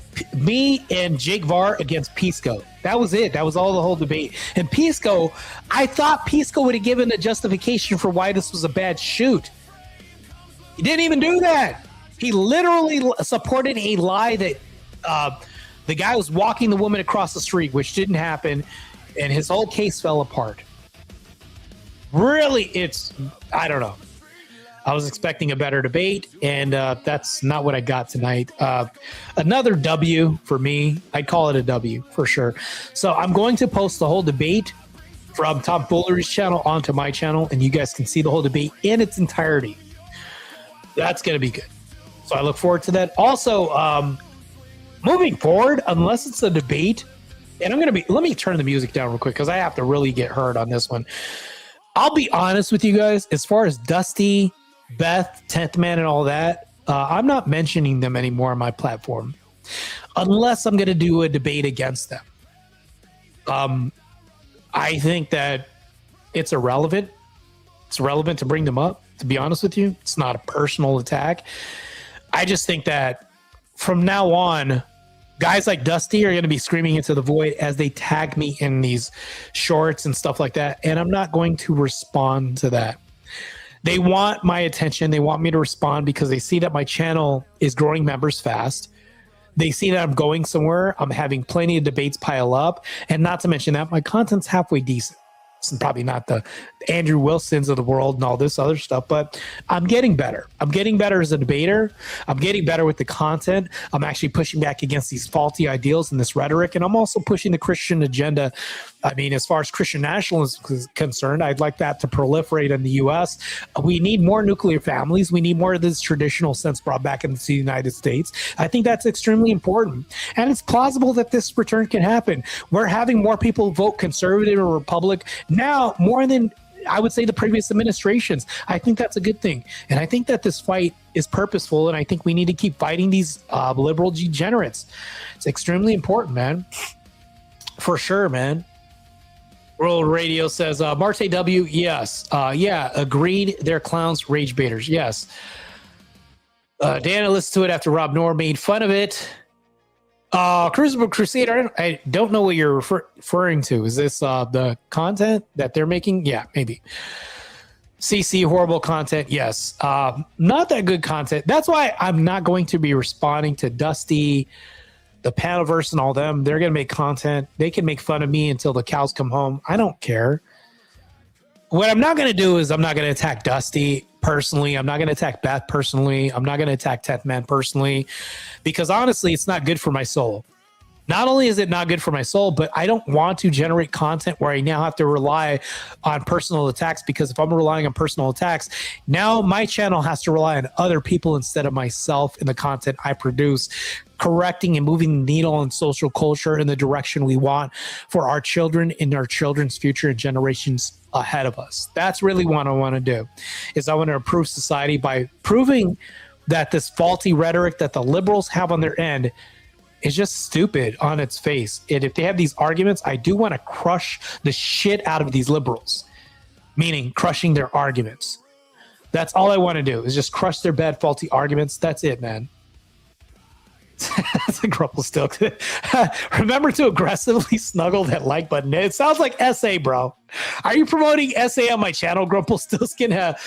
Jake Varr against Pisco. That was it. That was all the whole debate. And Pisco, I thought Pisco would have given a justification for why this was a bad shoot. He didn't even do that. He literally supported a lie that the guy was walking the woman across the street, which didn't happen, and his whole case fell apart. Really, I don't know. I was expecting a better debate, and that's not what I got tonight. Another W for me. I'd call it a W for sure. So I'm going to post the whole debate from Tom Foolery's channel onto my channel, and you guys can see the whole debate in its entirety. That's going to be good. So I look forward to that. Also, moving forward, unless it's a debate, and let me turn the music down real quick because I have to really get heard on this one. I'll be honest with you guys, as far as Dusty, Beth, 10th Man, and all that, I'm not mentioning them anymore on my platform unless I'm going to do a debate against them. I think that it's irrelevant. It's irrelevant to bring them up. To be honest with you, it's not a personal attack. I just think that from now on, guys like Dusty are going to be screaming into the void as they tag me in these shorts and stuff like that. And I'm not going to respond to that. They want my attention. They want me to respond because they see that my channel is growing members fast. They see that I'm going somewhere. I'm having plenty of debates pile up. And not to mention that my content's halfway decent. It's probably not the Andrew Wilsons of the world and all this other stuff, but I'm getting better. I'm getting better as a debater. I'm getting better with the content. I'm actually pushing back against these faulty ideals and this rhetoric, and I'm also pushing the Christian agenda. I mean, as far as Christian nationalism is concerned, I'd like that to proliferate in the U.S. We need more nuclear families. We need more of this traditional sense brought back into the United States. I think that's extremely important. And it's plausible that this return can happen. We're having more people vote conservative or Republic now more than, I would say, the previous administrations. I think that's a good thing. And I think that this fight is purposeful, and I think we need to keep fighting these liberal degenerates. It's extremely important, man. For sure, man. World Radio says, Marte W, yes. Yeah, agreed. They're clowns, rage baiters. Yes. Dana listened to it after Rob Noor made fun of it. Crucible Crusader. I don't know what you're referring to. Is this the content that they're making? Yeah, maybe. CC horrible content. Yes, not that good content. That's why I'm not going to be responding to Dusty, the Panelverse, and all them. They're going to make content. They can make fun of me until the cows come home. I don't care. What I'm not going to do is I'm not going to attack Dusty personally. I'm not going to attack Beth personally. I'm not going to attack 10th Man personally, because honestly, it's not good for my soul. Not only is it not good for my soul, but I don't want to generate content where I now have to rely on personal attacks, because if I'm relying on personal attacks, now my channel has to rely on other people instead of myself in the content I produce, correcting and moving the needle on social culture in the direction we want for our children and our children's future and generations ahead of us. That's really what I want to do, is I want to improve society by proving that this faulty rhetoric that the liberals have on their end is just stupid on its face. And if they have these arguments, I do want to crush the shit out of these liberals, meaning crushing their arguments. That's all I want to do, is just crush their bad, faulty arguments. That's it, man. That's a grumble still. Remember to aggressively snuggle that like button. It sounds like SA, bro. Are you promoting SA on my channel, Grumple Stillskin?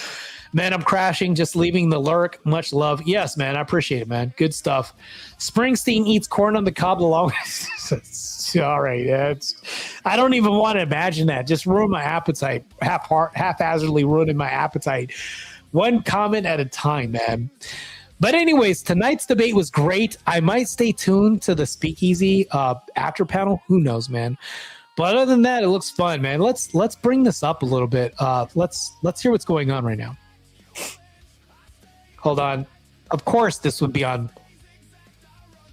Man, I'm crashing, just leaving the lurk. Much love. Yes, man, I appreciate it, man. Good stuff. Springsteen eats corn on the cob along. All right. I don't even want to imagine that. Just ruin my appetite. Haphazardly ruining my appetite. One comment at a time, man. But anyways, tonight's debate was great. I might stay tuned to the Speakeasy after panel. Who knows, man? But other than that, it looks fun, man. Let's bring this up a little bit. Let's hear what's going on right now. Hold on. Of course, this would be on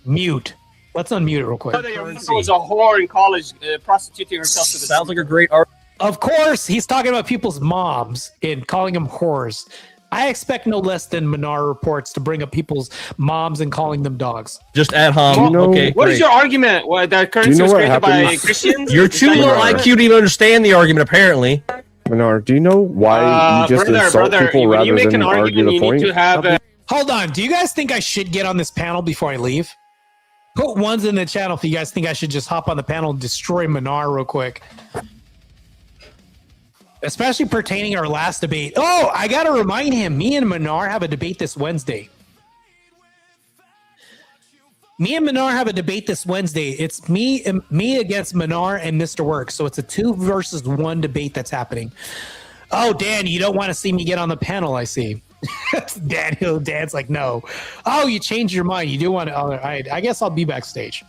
mute. Let's unmute it real quick. Your mother was a whore in college, prostituting herself to the Sounds like a great art. Of course, he's talking about people's moms and calling them whores. I expect no less than Minar reports to bring up people's moms and calling them dogs. Just at home. You know- Okay. What great. is your argument? What, that currency know was what created by happens? Christians? You're too low IQ to even understand the argument, apparently. Menard, do you know why you just insult people when rather you make than an argue argument, the you point? need to have a... Hold on. Do you guys think I should get on this panel before I leave? Put ones in the channel if you guys think I should just hop on the panel and destroy Minar real quick. Especially pertaining our last debate. Oh, I got to remind him, me and Minar have a debate this Wednesday. Me and Minar have a debate this Wednesday. It's me against Minar and Mr. Work. So it's a 2 versus 1 debate that's happening. Oh, Dan, you don't want to see me get on the panel, I see. Dan's like, no. Oh, you changed your mind. You do want to. Oh, I guess I'll be backstage.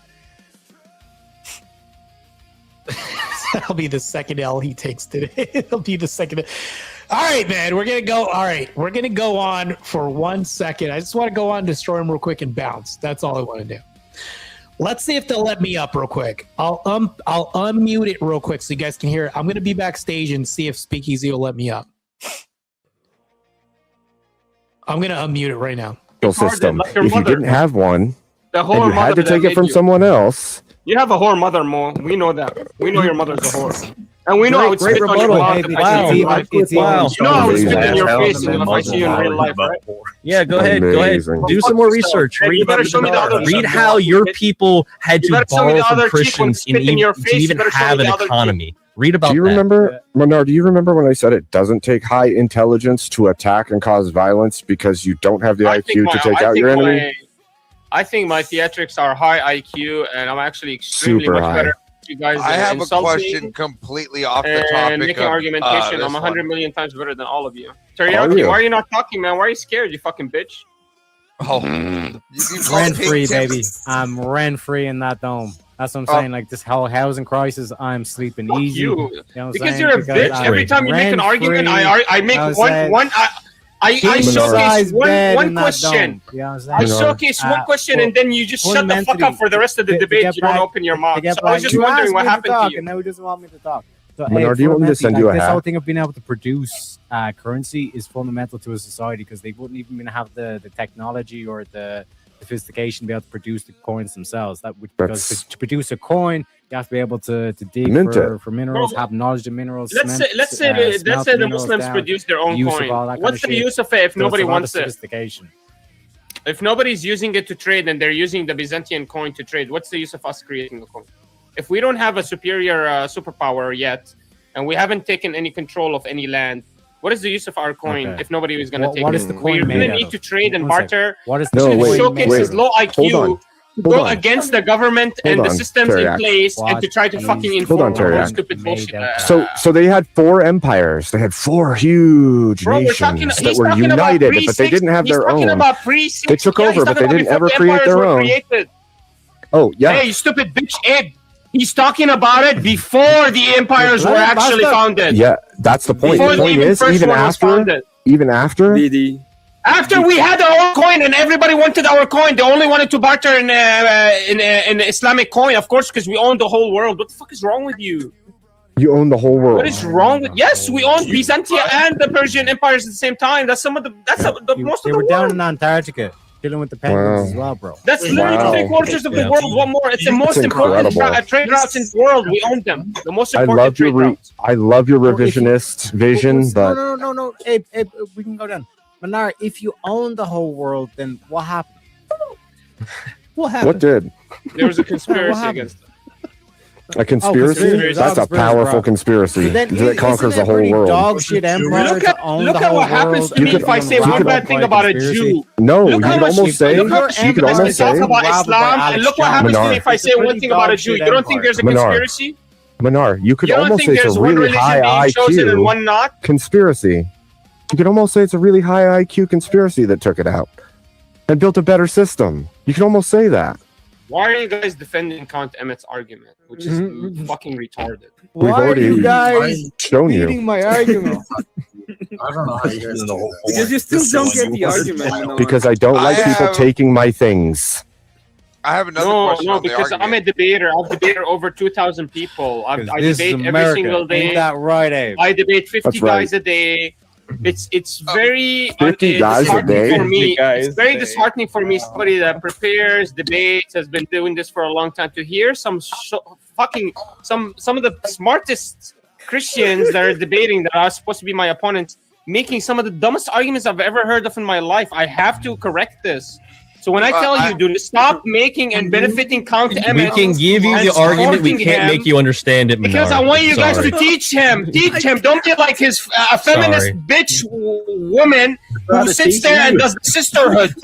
That'll be the second L he takes today. It'll be the second. All right, man. We're going to go. All right. We're going to go on for 1 second. I just want to go on, destroy him real quick, and bounce. That's all I want to do. Let's see if they'll let me up real quick. I'll unmute it real quick so you guys can hear it. I'm going to be backstage and see if Speakeasy will let me up. I'm going to unmute it right now. System. Like your If you mother. didn't have one, The and whore you had mother to that take it made from you. someone else, You have a whore mother, Mo. We know that. We know your mother's a whore. And we know I would Great spit on your rebuttal. mom Hey, if wow. I see you in life. Wow. You know I would spit in your Amazing. face if I see you in real life, right? Yeah, go ahead. Go ahead. Amazing. Do some more research. Hey, Read you better about show me the other Read cheek. how your people had You to better show me borrow the from other cheek when Christians spit in your face. to You even better show me have the an other cheek. economy. Read about do you that. remember, Menard, do you remember when I said it doesn't take high intelligence to attack and cause violence because you don't have the IQ to take out your enemy? I think my theatrics are high IQ, and I'm actually extremely Super much high. better at you guys. I have a insulting question completely off the and topic making of argumentation. this I'm 100 one. million times better than all of you. Teriyaki, you? why are you not talking, man? Why are you scared, you fucking bitch? Oh, you call Rent free, pink baby. tips? I'm rent free in that dome. That's what I'm Oh. saying. Like this whole housing crisis, I'm sleeping Fuck easy. you. You know what I'm Because saying? you're a Because bitch. I'm Every time you make an argument, I make I was saying- I king showcase size bed one in that question. dome. You know what I'm saying? I showcase one question, and then you just shut the fuck up fundamentally, for the rest of the to debate. get You don't back- open your mouth. to get So I was back- just you wondering asked what me to happened talk, to you. and now he doesn't want me to talk. So, Menard, do you want me to fundamentally, send you a this hat? whole thing of being able to produce currency is fundamental to a society because they wouldn't even have the technology or the sophistication to be able to produce the coins themselves. Because to produce a coin, you have to be able to dig Mint for minerals, have knowledge of minerals. Let's say the Muslims produce their own use of coin. all that kind What's of the shit. use of it if So nobody it's a lot of wants it? sophistication. If nobody's using it to trade and they're using the Byzantine coin to trade, what's the use of us creating a coin? If we don't have a superior superpower yet, and we haven't taken any control of any land, what is the use of our coin if nobody is going to take what it? is the We're coin going made to out need of? to trade and One second. barter. What is No, the wait, showcase wait. his low IQ Hold on. to Hold go on. against the government and Hold the on, systems in Teriak. place and to try to fucking Hold on, inform our Teriak. stupid bullshit. So they had 4 empires. They had 4 huge Bro, we're nations talking, that he's were talking about united, but they didn't have their talking own. about pre-60. They took Yeah, he's over, but talking they about didn't before ever the create empires their were own. created. Oh yeah. Hey, you stupid bitch, Ed. He's talking about it before the empires were actually founded. Yeah, that's the point. Before The point even is, first one was founded. even after, After we had our own coin and everybody wanted our coin, they only wanted to barter in the Islamic coin, of course, because we own the whole world. What the fuck is wrong with you? you own the whole world. What is wrong with? Yes, we own Byzantium and the Persian empires at the same time. That's some of the. That's the most They of the were world. down in Antarctica, dealing with the penguins Wow. as well, bro. That's literally Wow. 3/4 of the Yeah. world. What more? It's the most It's important incredible. trade routes in the world. We own them. The most I important love your trade routes. I love your revisionist vision, but No. Hey, we can go down. Manar, if you own the whole world, then what happened? What happened? what did There was a conspiracy happened? against them. a conspiracy? conspiracy. That's a powerful conspiracy Then that conquers the whole world. Dog shit empire Look to own at the whole what happens world to me and if I be say one robbed bad by thing about a conspiracy? Jew. No, you Look how could much almost say look how you could much almost talk say about Robbed by Islam, Alex and look what Jones. happens to me Minar. if I say It's a one pretty thing about a dog Jew. You shit don't think empire. there's a Minar. conspiracy? Manar, you could You don't almost think say it's there's a one really religion high being chosen and IQ one not? conspiracy. You could almost say it's a really high IQ conspiracy that took it out and built a better system. You could almost say that. Why are you guys defending Count Emmett's argument, which is fucking retarded? We've already shown you. my argument? I don't know how you guys do that. Because you still don't get the argument. Manar. Because I don't like people taking my things. I have another No, question. no, on the because I'm a argument. debater. I've debated over 2,000 people. I This is debate every America. single day. Ain't that right, Abe? I debate 50 That's right. guys a day. It's very 50 guys a disheartening day? for me. 50 guys It's very a day. disheartening for me. Somebody that prepares, debates, has been doing this for a long time. To hear some some of the smartest Christians that are debating that are supposed to be my opponents making some of the dumbest arguments I've ever heard of in my life. I have to correct this. So when I tell you, dude, stop making and benefiting Count We Emmett. can give you and the argument. We supporting can't him make you understand it, because Menard. I want you guys Sorry. to teach him. Teach him. Don't be like his feminist Sorry. bitch woman who sits there and does the sisterhood.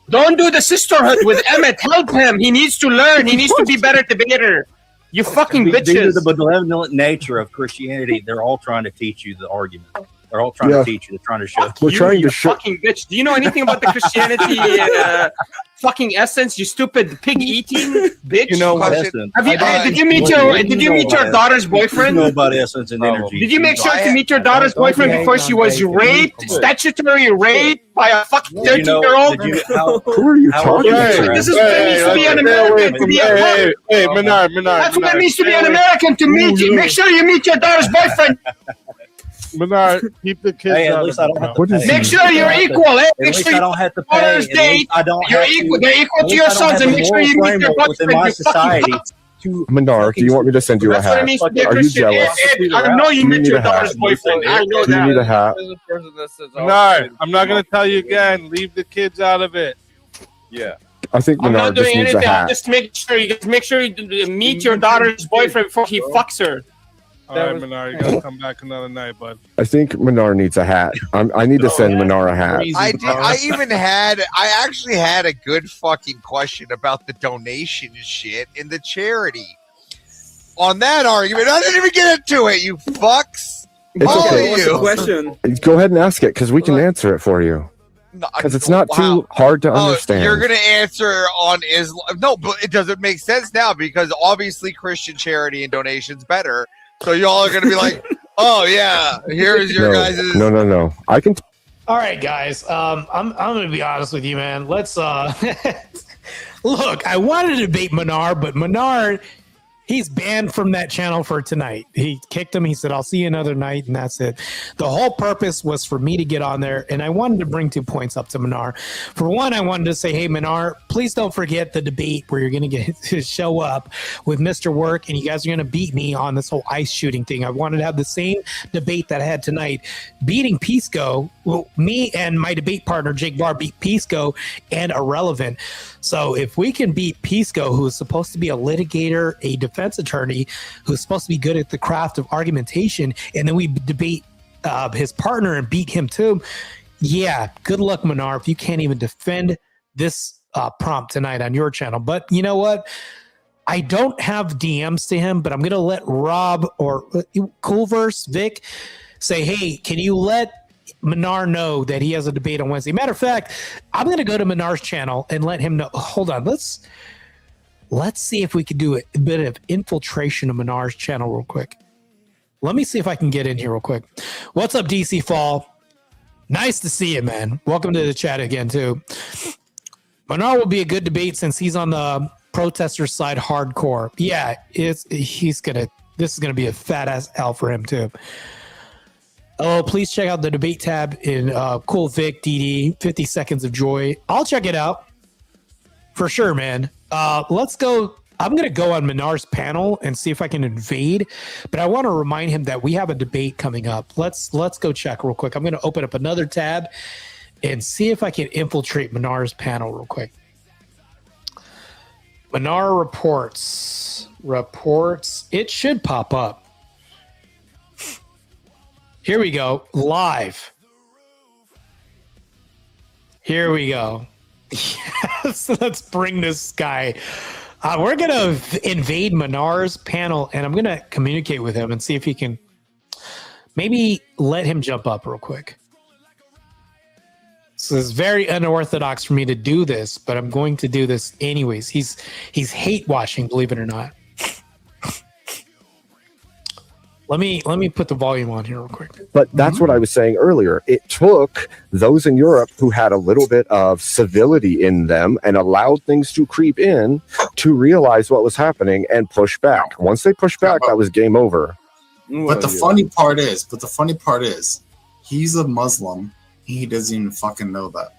Don't do the sisterhood with Emmett. Help him. He needs to learn. He needs to be better debater. You fucking These are bitches. the benevolent nature of Christianity. They're all trying to teach you the argument. They're all trying Yeah. to teach you. They're trying to show. We're you, trying you to show. fucking bitch. Do you know anything about the Christianity fucking essence? You stupid pig eating bitch. You know what Question. essence? Have you, I- did you meet your daughter's You boyfriend? know about essence and energy. Did you make sure I- to meet your daughter's don't boyfriend hate before on she was bacon. raped, statutory raped by a fucking Did you know- 13-year-old? did you- how- Who are you how- talking Hey, to? This is what it means to be an American. To be a Hey, hey, Menard. That's what it means to be an American. To meet you. Make sure you meet your daughter's boyfriend. Menard, keep the kids Hey, at out least of I it, don't have to bro. What is pay. Make sure you're equal. Eh? At Make least sure I you don't have to pay. daughter's At date. least I don't You're have equal. to. They're equal at to your least I don't sons, have and a make sure you moral meet your framework within boyfriend. my You fucking society. cunt. To Menard, do you want me to send you a That's what it hat? means to be a Are you Christian. jealous? I know you Do you met need your a hat? daughter's boyfriend. I know Do you need that. a hat? Menard, I'm not going to tell you again. Leave the kids out of it. I think I'm not Menard just doing needs a anything. I'm hat. just making sure you guys make sure you meet your daughter's boyfriend before he fucks her. All right, Menard, you got to come back another night, bud. I think Menard needs a hat. I need to send Menard a hat. I did. I actually had a good fucking question about the donation shit in the charity. On that argument, I didn't even get into it. You fucks. It's All okay. of What's the you. question? Go ahead and ask it because we can answer it for you. Because it's not too hard to understand. You're gonna answer on Islam? No, but it doesn't make sense now because obviously Christian charity and donations better. So y'all are gonna be like, oh yeah, here's your guys'. No. I can. All right, guys. I'm gonna be honest with you, man. Let's look. I wanted to debate Menard, but Menard He's banned from that channel for tonight. He kicked him. He said, I'll see you another night, and that's it. The whole purpose was for me to get on there, and I wanted to bring 2 points up to Manar. For one, I wanted to say, hey, Manar, please don't forget the debate where you're going to get to show up with Mr. Work, and you guys are going to beat me on this whole ice shooting thing. I wanted to have the same debate that I had tonight. Beating Pisco, well, me and my debate partner, Jake Varr, beat Pisco and Irrelevant. So if we can beat Pisco, who is supposed to be a litigator, a defense attorney, who's supposed to be good at the craft of argumentation, and then we debate his partner and beat him too, yeah, good luck, Manar, if you can't even defend this prompt tonight on your channel. But you know what? I don't have DMs to him, but I'm going to let Rob or Coolverse, Vic, say, hey, can you let Manar know that he has a debate on Wednesday? Matter of fact, I'm going to go to Manar's channel and let him know. Hold on. Let's see if we can do a bit of infiltration of Manar's channel real quick. Let me see if I can get in here real quick. What's up, DC Fall? Nice to see you, man. Welcome to the chat again, too. Manar will be a good debate since he's on the protester side hardcore. Yeah, this is gonna be a fat ass L for him too. Oh, please check out the debate tab in Cool Vic DD 50 Seconds of Joy. I'll check it out for sure, man. Let's go. I'm gonna go on Manar's panel and see if I can invade, but I want to remind him that we have a debate coming up. Let's go check real quick. I'm gonna open up another tab and see if I can infiltrate Manar's panel real quick. Manar reports. It should pop up. Here we go. Live. Here we go. Yes, let's bring this guy. We're going to invade Manar's panel, and I'm going to communicate with him and see if he can maybe let him jump up real quick. So it's very unorthodox for me to do this, but I'm going to do this anyways. He's hate watching, believe it or not. Let me put the volume on here real quick. But that's what I was saying earlier. It took those in Europe who had a little bit of civility in them and allowed things to creep in to realize what was happening and push back. Once they pushed back, that was game over. But the funny part is, he's a Muslim. He doesn't even fucking know that.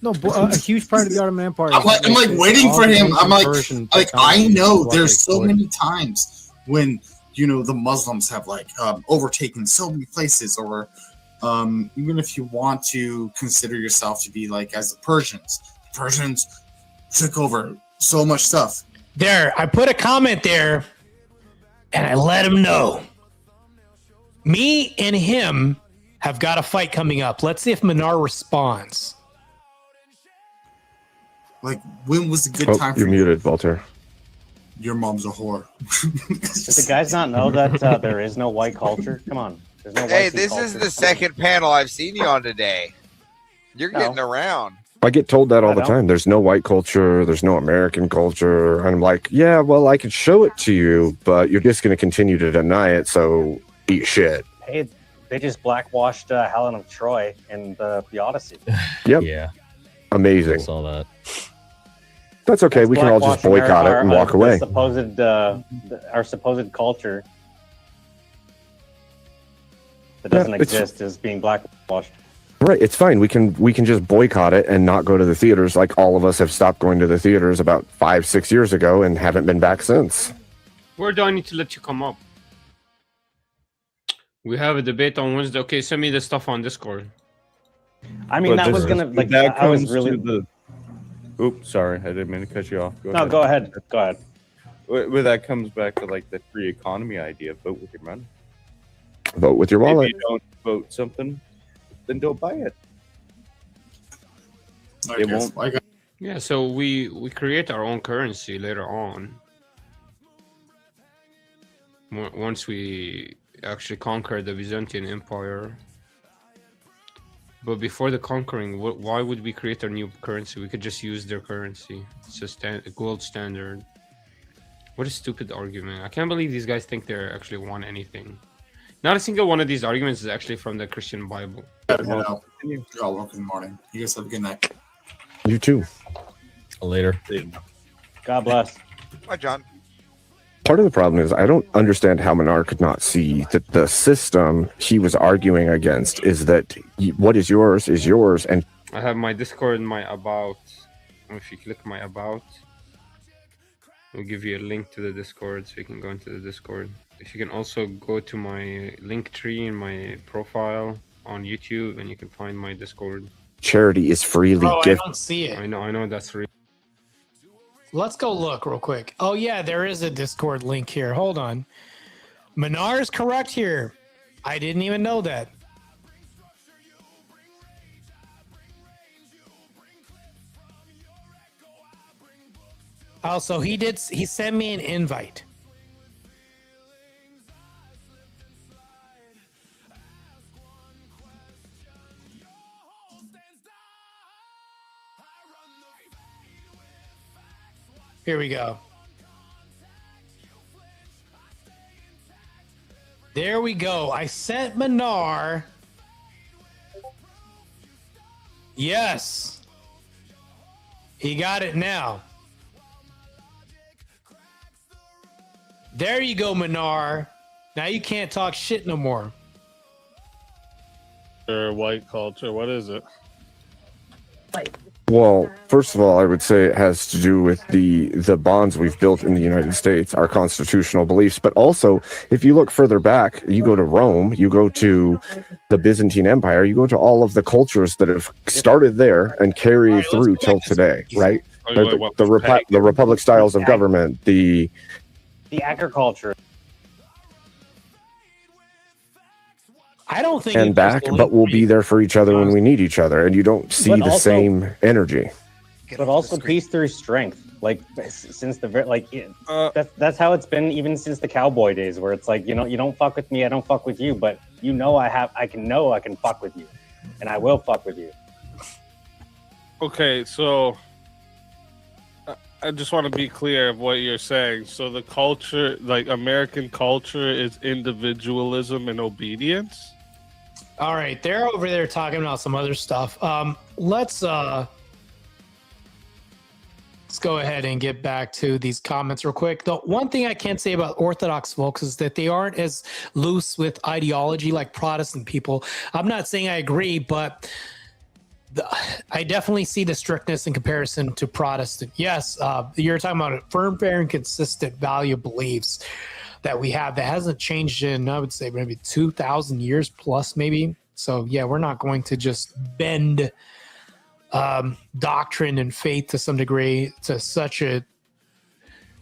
No, a huge part of the Ottoman Empire. I'm like waiting for him. I'm like I know there's so many times when the Muslims have overtaken so many places, or even if you want to consider yourself to be like as the Persians took over so much stuff. There, I put a comment there, and I let him know. Me and him have got a fight coming up. Let's see if Manar responds. Like, when was a good time for you're muted, Walter. Your mom's a whore. Does the guys not know that there is no white culture? Come on. There's no Hey, white this culture. is the second panel I've seen you on today. You're getting around. I get told that all the don't. time. There's no white culture. There's no American culture. And I'm like, yeah, well, I could show it to you, but you're just going to continue to deny it. So eat shit. Hey, they just blackwashed Helen of Troy in the Odyssey. Yep. Yeah, Amazing. I saw that. That's okay. We can all just boycott it and walk away. Our supposed culture that doesn't exist is being blackwashed. Right. It's fine. We can just boycott it and not go to the theaters. Like all of us have stopped going to the theaters about 5-6 years ago and haven't been back since. Where do I need to let you come up? We have a debate on Wednesday. Okay, send me the stuff on Discord. I mean, that was gonna like. I was really. Oops, sorry, I didn't mean to cut you off. Go ahead. Go ahead. Well, that comes back to like the free economy idea. Vote with your money. Vote with your wallet. If you don't vote something, then don't buy it. It won't. Yeah, so we create our own currency later on. Once we actually conquer the Byzantine Empire. But before the conquering, why would we create our new currency? We could just use their currency. It's a gold standard. What a stupid argument. I can't believe these guys think they actually won anything. Not a single one of these arguments is actually from the Christian Bible. You're all welcome. Good morning. You guys have a good night. You too. Later. God bless. Hi, John. Part of the problem is I don't understand how Minar could not see that the system he was arguing against is that what is yours, and I have my Discord and my about. If you click my about, we'll give you a link to the Discord so you can go into the Discord. If you can also go to my link tree in my profile on YouTube, and you can find my Discord. charity is freely Oh, I given. don't see it. I know that's real. Let's go look real quick. Oh yeah, there is a Discord link here. Hold on. Minar is correct here. I didn't even know that. Also, he sent me an invite. Here we go. There we go. I sent Minar. Yes. He got it now. There you go, Minar. Now you can't talk shit no more. Or white culture. What is it? Well, first of all, I would say it has to do with the bonds we've built in the United States, our constitutional beliefs. But also, if you look further back, you go to Rome, you go to the Byzantine Empire, you go to all of the cultures that have started there and carried through till today, right? The republic styles of government, the agriculture. I don't think and back, but we'll be there for each other when we need each other, and you don't see But the also- same energy. But also peace through strength. Like since the that's how it's been even since the cowboy days, where it's like, you know, you don't fuck with me, I don't fuck with you, but you know I can fuck with you, and I will fuck with you. Okay, so I just want to be clear of what you're saying. So the culture, like American culture, is individualism and obedience. All right, they're over there talking about some other stuff. Let's go ahead and get back to these comments real quick. The one thing I can say about Orthodox folks is that they aren't as loose with ideology like Protestant people. I'm not saying I agree, but I definitely see the strictness in comparison to Protestant. Yes, you're talking about a firm, fair, and consistent value beliefs that we have that hasn't changed in, I would say, maybe 2,000 years plus, maybe. So, yeah, we're not going to just bend doctrine and faith to some degree to such a,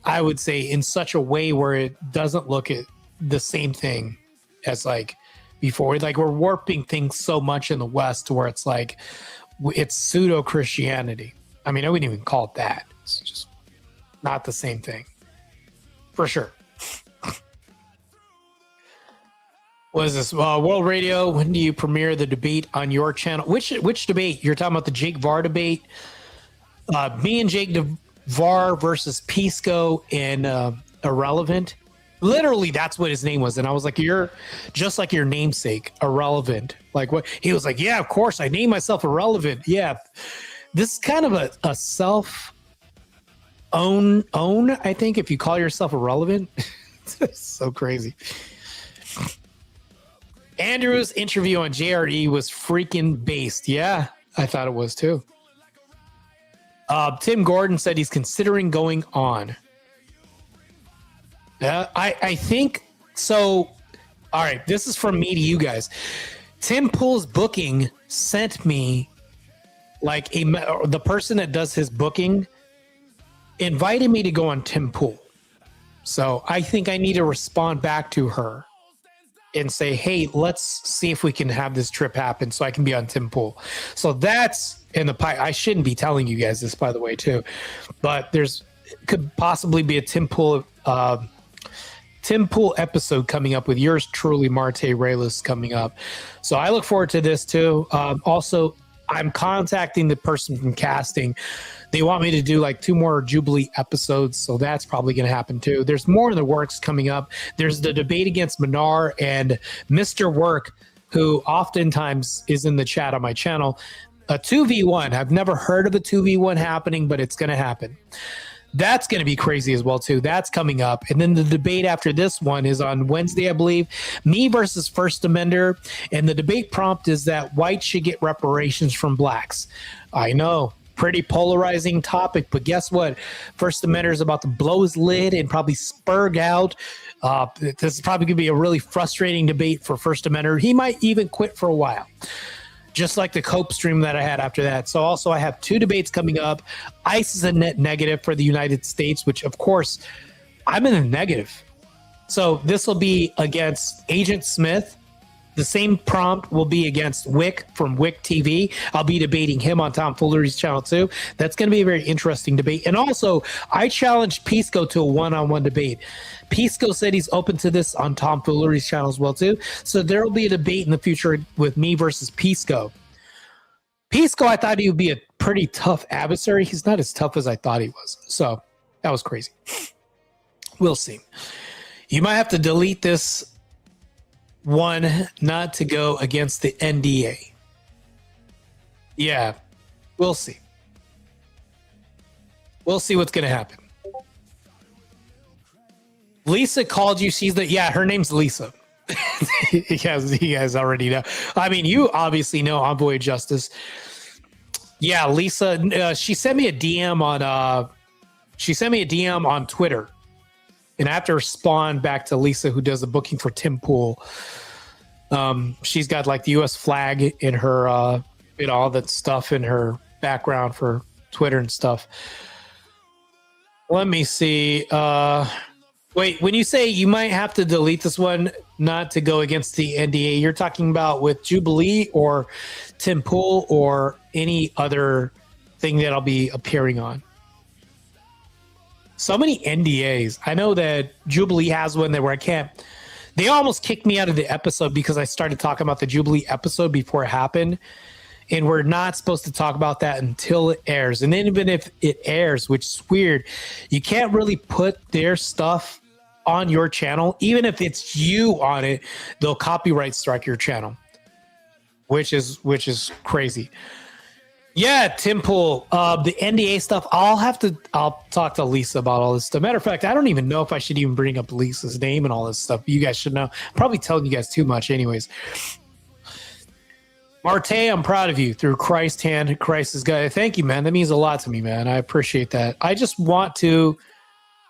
I would say, in such a way where it doesn't look at the same thing as like before. Like we're warping things so much in the West to where it's like it's pseudo Christianity. I mean, I wouldn't even call it that. It's just not the same thing, for sure. What is this? World Radio, when do you premiere the debate on your channel? Which debate? You're talking about the Jake Varr debate? Me and Jake Varr versus Pisco and Irrelevant. Literally, that's what his name was. And I was like, you're just like your namesake, Irrelevant. Like what? He was like, yeah, of course, I named myself Irrelevant. Yeah. This is kind of a self-own, I think, if you call yourself Irrelevant. It's so crazy. Andrew's interview on JRE was freaking based. Yeah, I thought it was too. Tim Gordon said he's considering going on. I think so. All right, this is from me to you guys. Tim Pool's booking sent me like the person that does his booking invited me to go on Tim Pool. So I think I need to respond back to her and say, hey, let's see if we can have this trip happen so I can be on Tim Pool. So that's in the pipe. I shouldn't be telling you guys this, by the way, too. But could possibly be a Tim Pool episode coming up with yours truly, Marte Reyes, coming up. So I look forward to this, too. Also, I'm contacting the person from casting. They want me to do like 2 more Jubilee episodes, so that's probably going to happen too. There's more in the works coming up. There's the debate against Minar and Mr. Work, who oftentimes is in the chat on my channel. A 2v1. I've never heard of a 2v1 happening, but it's going to happen. That's going to be crazy as well, too. That's coming up. And then the debate after this one is on Wednesday, I believe. Me versus First Amender. And the debate prompt is that whites should get reparations from blacks. I know. Pretty polarizing topic, but guess what? First Amender is about to blow his lid and probably spurg out. This is probably going to be a really frustrating debate for First Amender. He might even quit for a while, just like the Cope stream that I had after that. So also I have 2 debates coming up. ICE is a net negative for the United States, which of course I'm in the negative. So this will be against Agent Smith. The same prompt will be against Wick from Wick TV. I'll be debating him on Tom Fullery's channel too. That's going to be a very interesting debate. And also, I challenged Pisco to a one-on-one debate. Pisco said he's open to this on Tom Fullery's channel as well too. So there will be a debate in the future with me versus Pisco. Pisco, I thought he would be a pretty tough adversary. He's not as tough as I thought he was. So that was crazy. We'll see. You might have to delete this one not to go against the NDA. Yeah, we'll see. We'll see what's going to happen. Lisa called you. She's her name's Lisa. You guys already know. I mean, you obviously know Envoy of Justice. Yeah, Lisa, she sent me a DM on Twitter. And I have to respond back to Lisa, who does the booking for Tim Pool. She's got like the U.S. flag in her, all that stuff in her background for Twitter and stuff. Let me see. Wait, when you say you might have to delete this one not to go against the NDA, you're talking about with Jubilee or Tim Pool or any other thing that I'll be appearing on? So many NDAs. I know that Jubilee has one where I can't. They almost kicked me out of the episode because I started talking about the Jubilee episode before it happened. And we're not supposed to talk about that until it airs. And then even if it airs, which is weird, you can't really put their stuff on your channel. Even if it's you on it, they'll copyright strike your channel, which is crazy. Yeah, Tim Pool, the NDA stuff, I'll talk to Lisa about all this stuff. Matter of fact, I don't even know if I should even bring up Lisa's name and all this stuff. You guys should know. I'm probably telling you guys too much anyways. Marte, I'm proud of you. Through Christ's hand, Christ is God. Thank you, man. That means a lot to me, man. I appreciate that. I just want to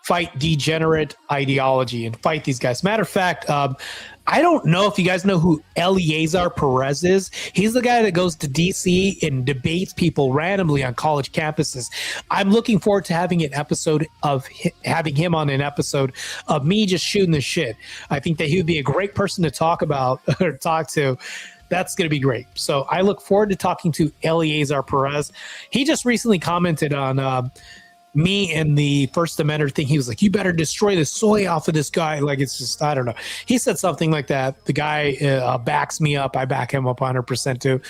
fight degenerate ideology and fight these guys. Matter of fact, I don't know if you guys know who Eleazar Perez is. He's the guy that goes to DC and debates people randomly on college campuses. I'm looking forward to having an episode of having him on an episode of me just shooting the shit. I think that he would be a great person to talk about or talk to. That's going to be great. So I look forward to talking to Eleazar Perez. He just recently commented on me and the First Amendment thing. He was like, you better destroy the soy off of this guy. Like, it's just, I don't know. He said something like that. The guy backs me up. I back him up 100% too.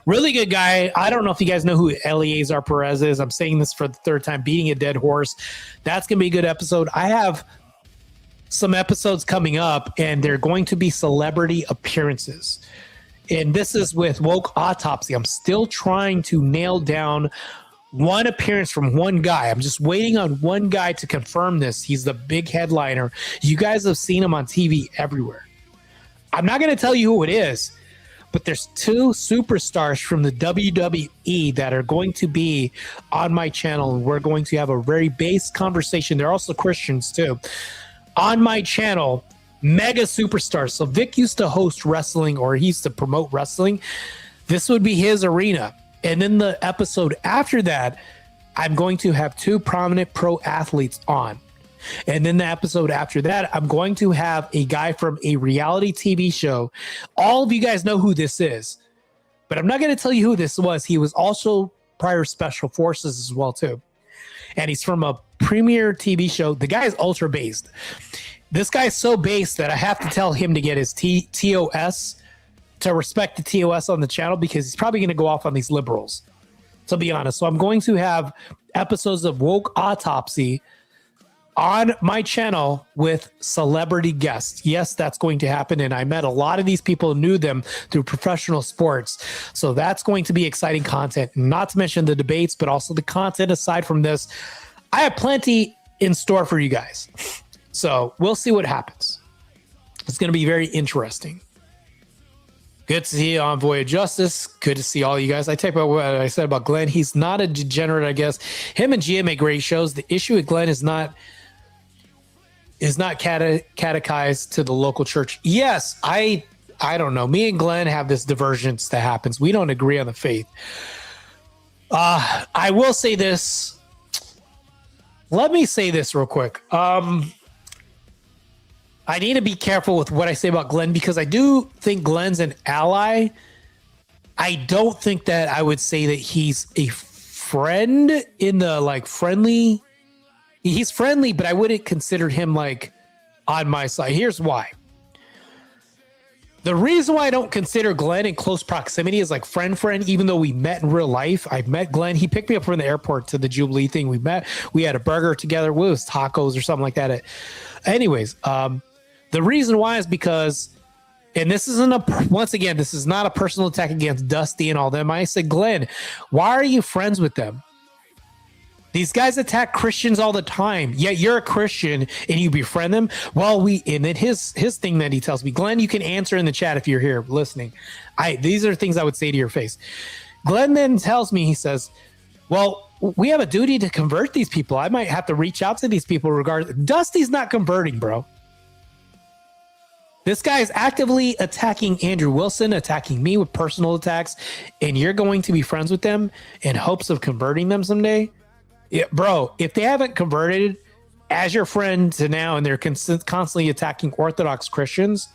Really good guy. I don't know if you guys know who Eleazar Perez is. I'm saying this for the third time, beating a dead horse. That's going to be a good episode. I have some episodes coming up, and they're going to be celebrity appearances. And this is with Woke Autopsy. I'm still trying to nail down one appearance from one guy. I'm just waiting on one guy to confirm this. He's the big headliner. You guys have seen him on TV everywhere. I'm not going to tell you who it is, but there's 2 superstars from the WWE that are going to be on my channel, and we're going to have a very base conversation. They're also Christians too. On my channel, mega superstars. So Vic used to host wrestling, or he used to promote wrestling. This would be his arena. And then the episode after that, I'm going to have 2 prominent pro athletes on. And then the episode after that, I'm going to have a guy from a reality TV show. All of you guys know who this is, but I'm not going to tell you who this was. He was also prior Special Forces as well too. And he's from a premier TV show. The guy is ultra based. This guy's so based that I have to tell him to get his TOS, to respect the TOS on the channel, because he's probably going to go off on these liberals, to be honest. So I'm going to have episodes of Woke Autopsy on my channel with celebrity guests. Yes, that's going to happen. And I met a lot of these people, knew them through professional sports. So that's going to be exciting content, not to mention the debates, but also the content aside from this. I have plenty in store for you guys. So we'll see what happens. It's going to be very interesting. Good to see you on Voyage Justice. Good to see all you guys. I take about what I said about Glenn. He's not a degenerate, I guess. Him and Gia make great shows. The issue with Glenn is not catechized to the local church. Yes, I don't know. Me and Glenn have this divergence that happens. We don't agree on the faith. I will say this. Let me say this real quick. I need to be careful with what I say about Glenn because I do think Glenn's an ally. I don't think that I would say that he's a friend in the like friendly. He's friendly, but I wouldn't consider him like on my side. Here's why. The reason why I don't consider Glenn in close proximity is like friend, even though we met in real life. I've met Glenn. He picked me up from the airport to the Jubilee thing. We met. We had a burger together. It was tacos or something like that. Anyways, the reason why is because, and this isn't once again, this is not a personal attack against Dusty and all them. I said, Glenn, why are you friends with them? These guys attack Christians all the time. Yet you're a Christian and you befriend them. Well, and then his thing that he tells me, Glenn, you can answer in the chat if you're here listening. These are things I would say to your face. Glenn then tells me, he says, well, we have a duty to convert these people. I might have to reach out to these people regardless. Dusty's not converting, bro. This guy is actively attacking Andrew Wilson, attacking me with personal attacks, and you're going to be friends with them in hopes of converting them someday? Yeah, bro, if they haven't converted as your friend to now and they're constantly attacking Orthodox Christians,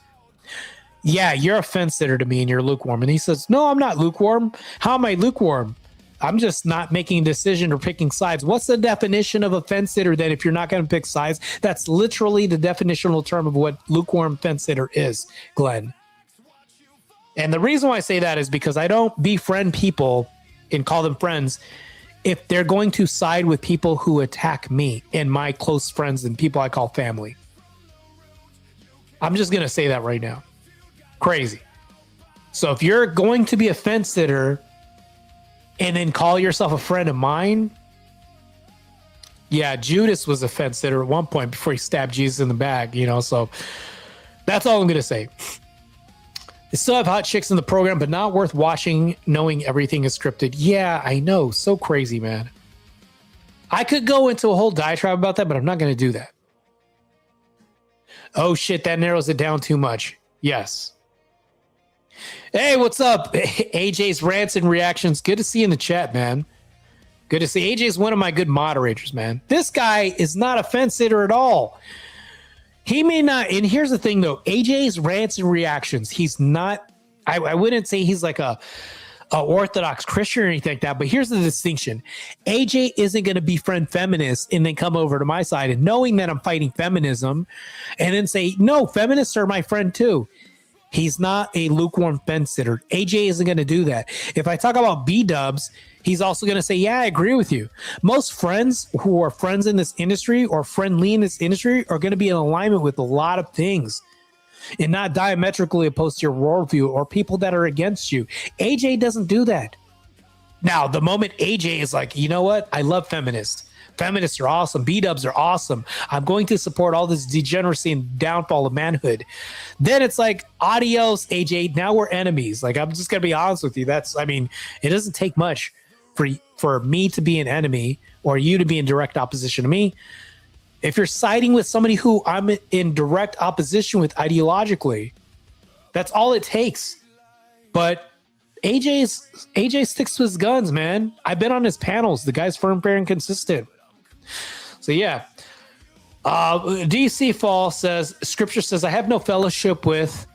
yeah, you're a fence sitter to me and you're lukewarm. And he says, no, I'm not lukewarm. How am I lukewarm? I'm just not making a decision or picking sides. What's the definition of a fence sitter then if you're not going to pick sides? That's literally the definitional term of what lukewarm fence sitter is, Glenn. And the reason why I say that is because I don't befriend people and call them friends if they're going to side with people who attack me and my close friends and people I call family. I'm just going to say that right now. Crazy. So if you're going to be a fence sitter and then call yourself a friend of mine, yeah, Judas was a fence sitter at one point before he stabbed Jesus in the back, so that's all I'm going to say. They still have hot chicks in the program, but not worth watching knowing everything is scripted. Yeah, I know. So crazy, man. I could go into a whole diatribe about that, but I'm not going to do that. Oh, shit, that narrows it down too much. Yes. Hey, what's up? AJ's rants and reactions. Good to see you in the chat, man. Good to see. AJ's one of my good moderators, man. This guy is not a fence sitter at all. He may not, and here's the thing though, AJ's rants and reactions, he's not, I wouldn't say he's like a Orthodox Christian or anything like that, but here's the distinction. AJ isn't going to befriend feminists and then come over to my side and knowing that I'm fighting feminism and then say, no, feminists are my friend too. He's not a lukewarm fence sitter. AJ isn't going to do that. If I talk about B-dubs, he's also going to say, yeah, I agree with you. Most friends who are friends in this industry or friendly in this industry are going to be in alignment with a lot of things and not diametrically opposed to your worldview or people that are against you. AJ doesn't do that. Now, the moment AJ is like, you know what? I love feminists. Feminists are awesome. B-dubs are awesome. I'm going to support all this degeneracy and downfall of manhood. Then it's like, adios, AJ. Now we're enemies. Like, I'm just going to be honest with you. It doesn't take much for me to be an enemy or you to be in direct opposition to me. If you're siding with somebody who I'm in direct opposition with ideologically, that's all it takes. But AJ sticks to his guns, man. I've been on his panels. The guy's firm, fair, and consistent. So yeah. DC Fall says, Scripture says, I have no fellowship with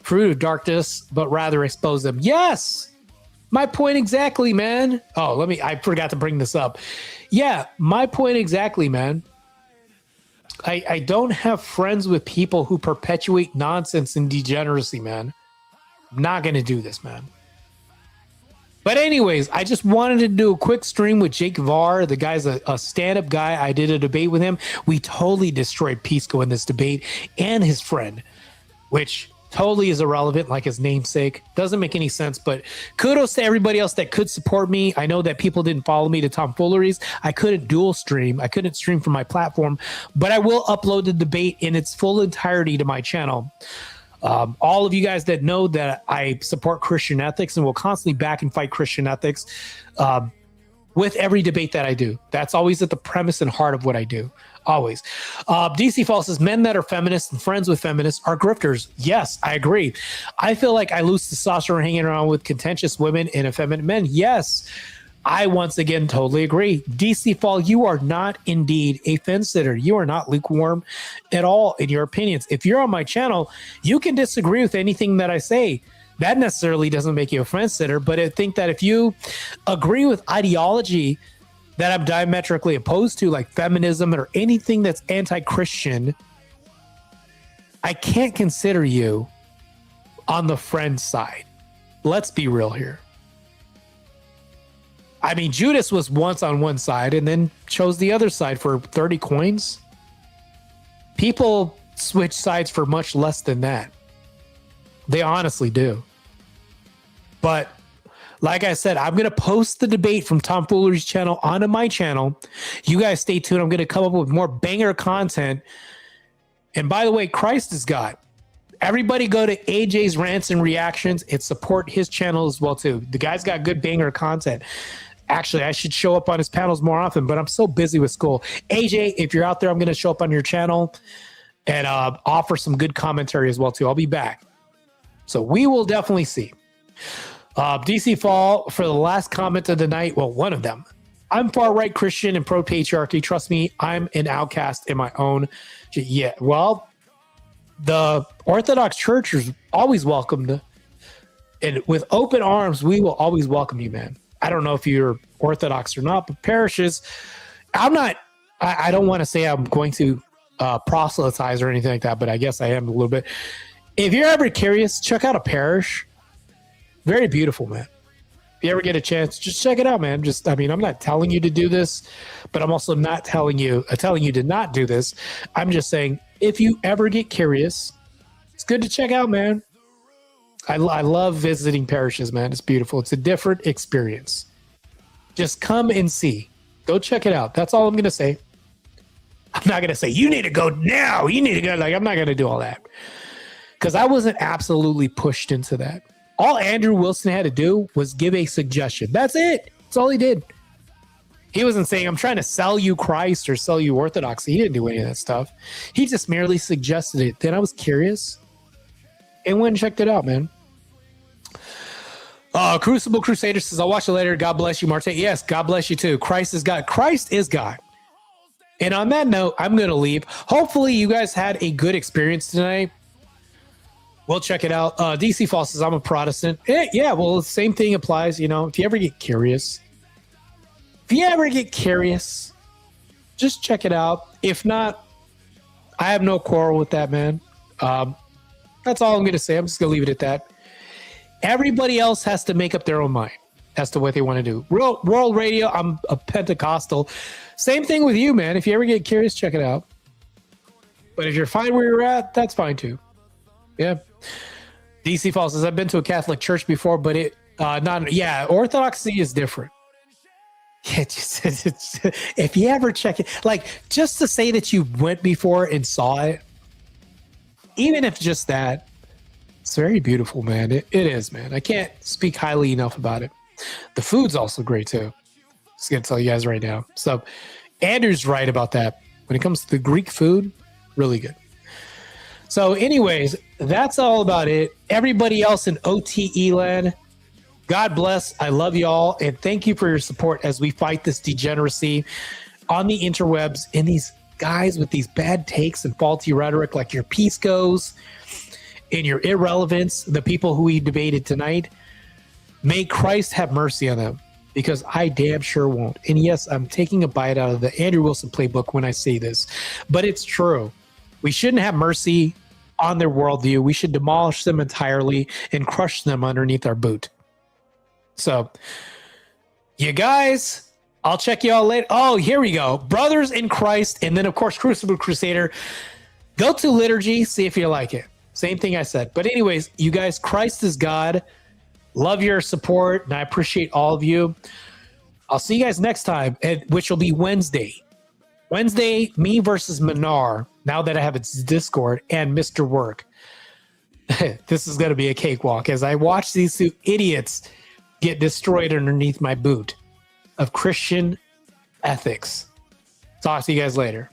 fruit of darkness, but rather expose them. Yes. My point exactly, man. Oh, I forgot to bring this up. Yeah, my point exactly, man. I don't have friends with people who perpetuate nonsense and degeneracy, man. I'm not going to do this, man. But anyways, I just wanted to do a quick stream with Jake Varr. The guy's a stand-up guy. I did a debate with him. We totally destroyed Pisco in this debate and his friend, which totally is irrelevant, like his namesake. Doesn't make any sense, but kudos to everybody else that could support me. I know that people didn't follow me to tomfooleries. I couldn't dual stream. I couldn't stream from my platform, but I will upload the debate in its full entirety to my channel. All of you guys that know that I support Christian ethics and will constantly back and fight Christian ethics with every debate that I do. That's always at the premise and heart of what I do. Always. DC Fall says men that are feminists and friends with feminists are grifters. Yes, I agree. I feel like I lose testosterone hanging around with contentious women and effeminate men. Yes, I once again totally agree. DC Fall, you are not indeed a fence sitter. You are not lukewarm at all in your opinions. If you're on my channel, you can disagree with anything that I say. That necessarily doesn't make you a fence sitter, but I think that if you agree with ideology that I'm diametrically opposed to, like feminism or anything that's anti-Christian, I can't consider you on the friend side. Let's be real here. I mean, Judas was once on one side and then chose the other side for 30 coins. People switch sides for much less than that. They honestly do. But like I said, I'm going to post the debate from Tomfoolery's channel onto my channel. You guys stay tuned. I'm going to come up with more banger content. And by the way, Christ is God. Everybody go to AJ's Rants and Reactions and support his channel as well, too. The guy's got good banger content. Actually, I should show up on his panels more often, but I'm so busy with school. AJ, if you're out there, I'm going to show up on your channel and offer some good commentary as well, too. I'll be back. So we will definitely see. DC Fall, for the last comment of the night, well, one of them. I'm far-right Christian and pro-patriarchy. Trust me, I'm an outcast in my own. Yeah, well, the Orthodox Church is always welcomed. And with open arms, we will always welcome you, man. I don't know if you're Orthodox or not, but parishes, I'm not, I don't want to say I'm going to proselytize or anything like that, but I guess I am a little bit. If you're ever curious, check out a parish. Very beautiful, man. If you ever get a chance, just check it out, man. Just, I mean, I'm not telling you to do this, but I'm also not telling you to not do this. I'm just saying, if you ever get curious, it's good to check out, man. I love visiting parishes, man. It's beautiful. It's a different experience. Just come and see. Go check it out. That's all I'm going to say. I'm not going to say, you need to go now. You need to go. Like, I'm not going to do all that. Because I wasn't absolutely pushed into that. All Andrew Wilson had to do was give a suggestion. That's it. That's all he did. He wasn't saying, I'm trying to sell you Christ or sell you Orthodoxy. He didn't do any of that stuff. He just merely suggested it. Then I was curious and went and checked it out, man. Crucible Crusader says, I'll watch it later. God bless you, Marte. Yes, God bless you too. Christ is God. Christ is God. And on that note, I'm going to leave. Hopefully you guys had a good experience tonight. We'll check it out. DC Fall says, I'm a Protestant. Yeah, well, the same thing applies. You know, if you ever get curious, just check it out. If not, I have no quarrel with that, man. That's all I'm going to say. I'm just going to leave it at that. Everybody else has to make up their own mind as to what they want to do. World Radio, I'm a Pentecostal. Same thing with you, man. If you ever get curious, check it out. But if you're fine where you're at, that's fine too. Yeah. DC Fall says, I've been to a Catholic church before, but Orthodoxy is different. Yeah, if you ever check it, like, just to say that you went before and saw it, even if just that, it's very beautiful, man. It is, man. I can't speak highly enough about it. The food's also great too. Just gonna tell you guys right now. So Andrew's right about that. When it comes to the Greek food, really good. So anyways, that's all about it. Everybody else in OTE land, God bless. I love you all. And thank you for your support as we fight this degeneracy on the interwebs and these guys with these bad takes and faulty rhetoric like your Piscos and your irrelevance, the people who we debated tonight. May Christ have mercy on them, because I damn sure won't. And yes, I'm taking a bite out of the Andrew Wilson playbook when I say this, but it's true. We shouldn't have mercy on their worldview. We should demolish them entirely and crush them underneath our boot. So, you guys, I'll check you all later. Oh, here we go. Brothers in Christ, and then, of course, Crucible Crusader. Go to liturgy, see if you like it. Same thing I said. But anyways, you guys, Christ is God. Love your support, and I appreciate all of you. I'll see you guys next time, which will be Wednesday. Wednesday, me versus Minar, now that I have its Discord, and Mr. Work. This is going to be a cakewalk as I watch these two idiots get destroyed underneath my boot of Christian ethics. Talk to you guys later.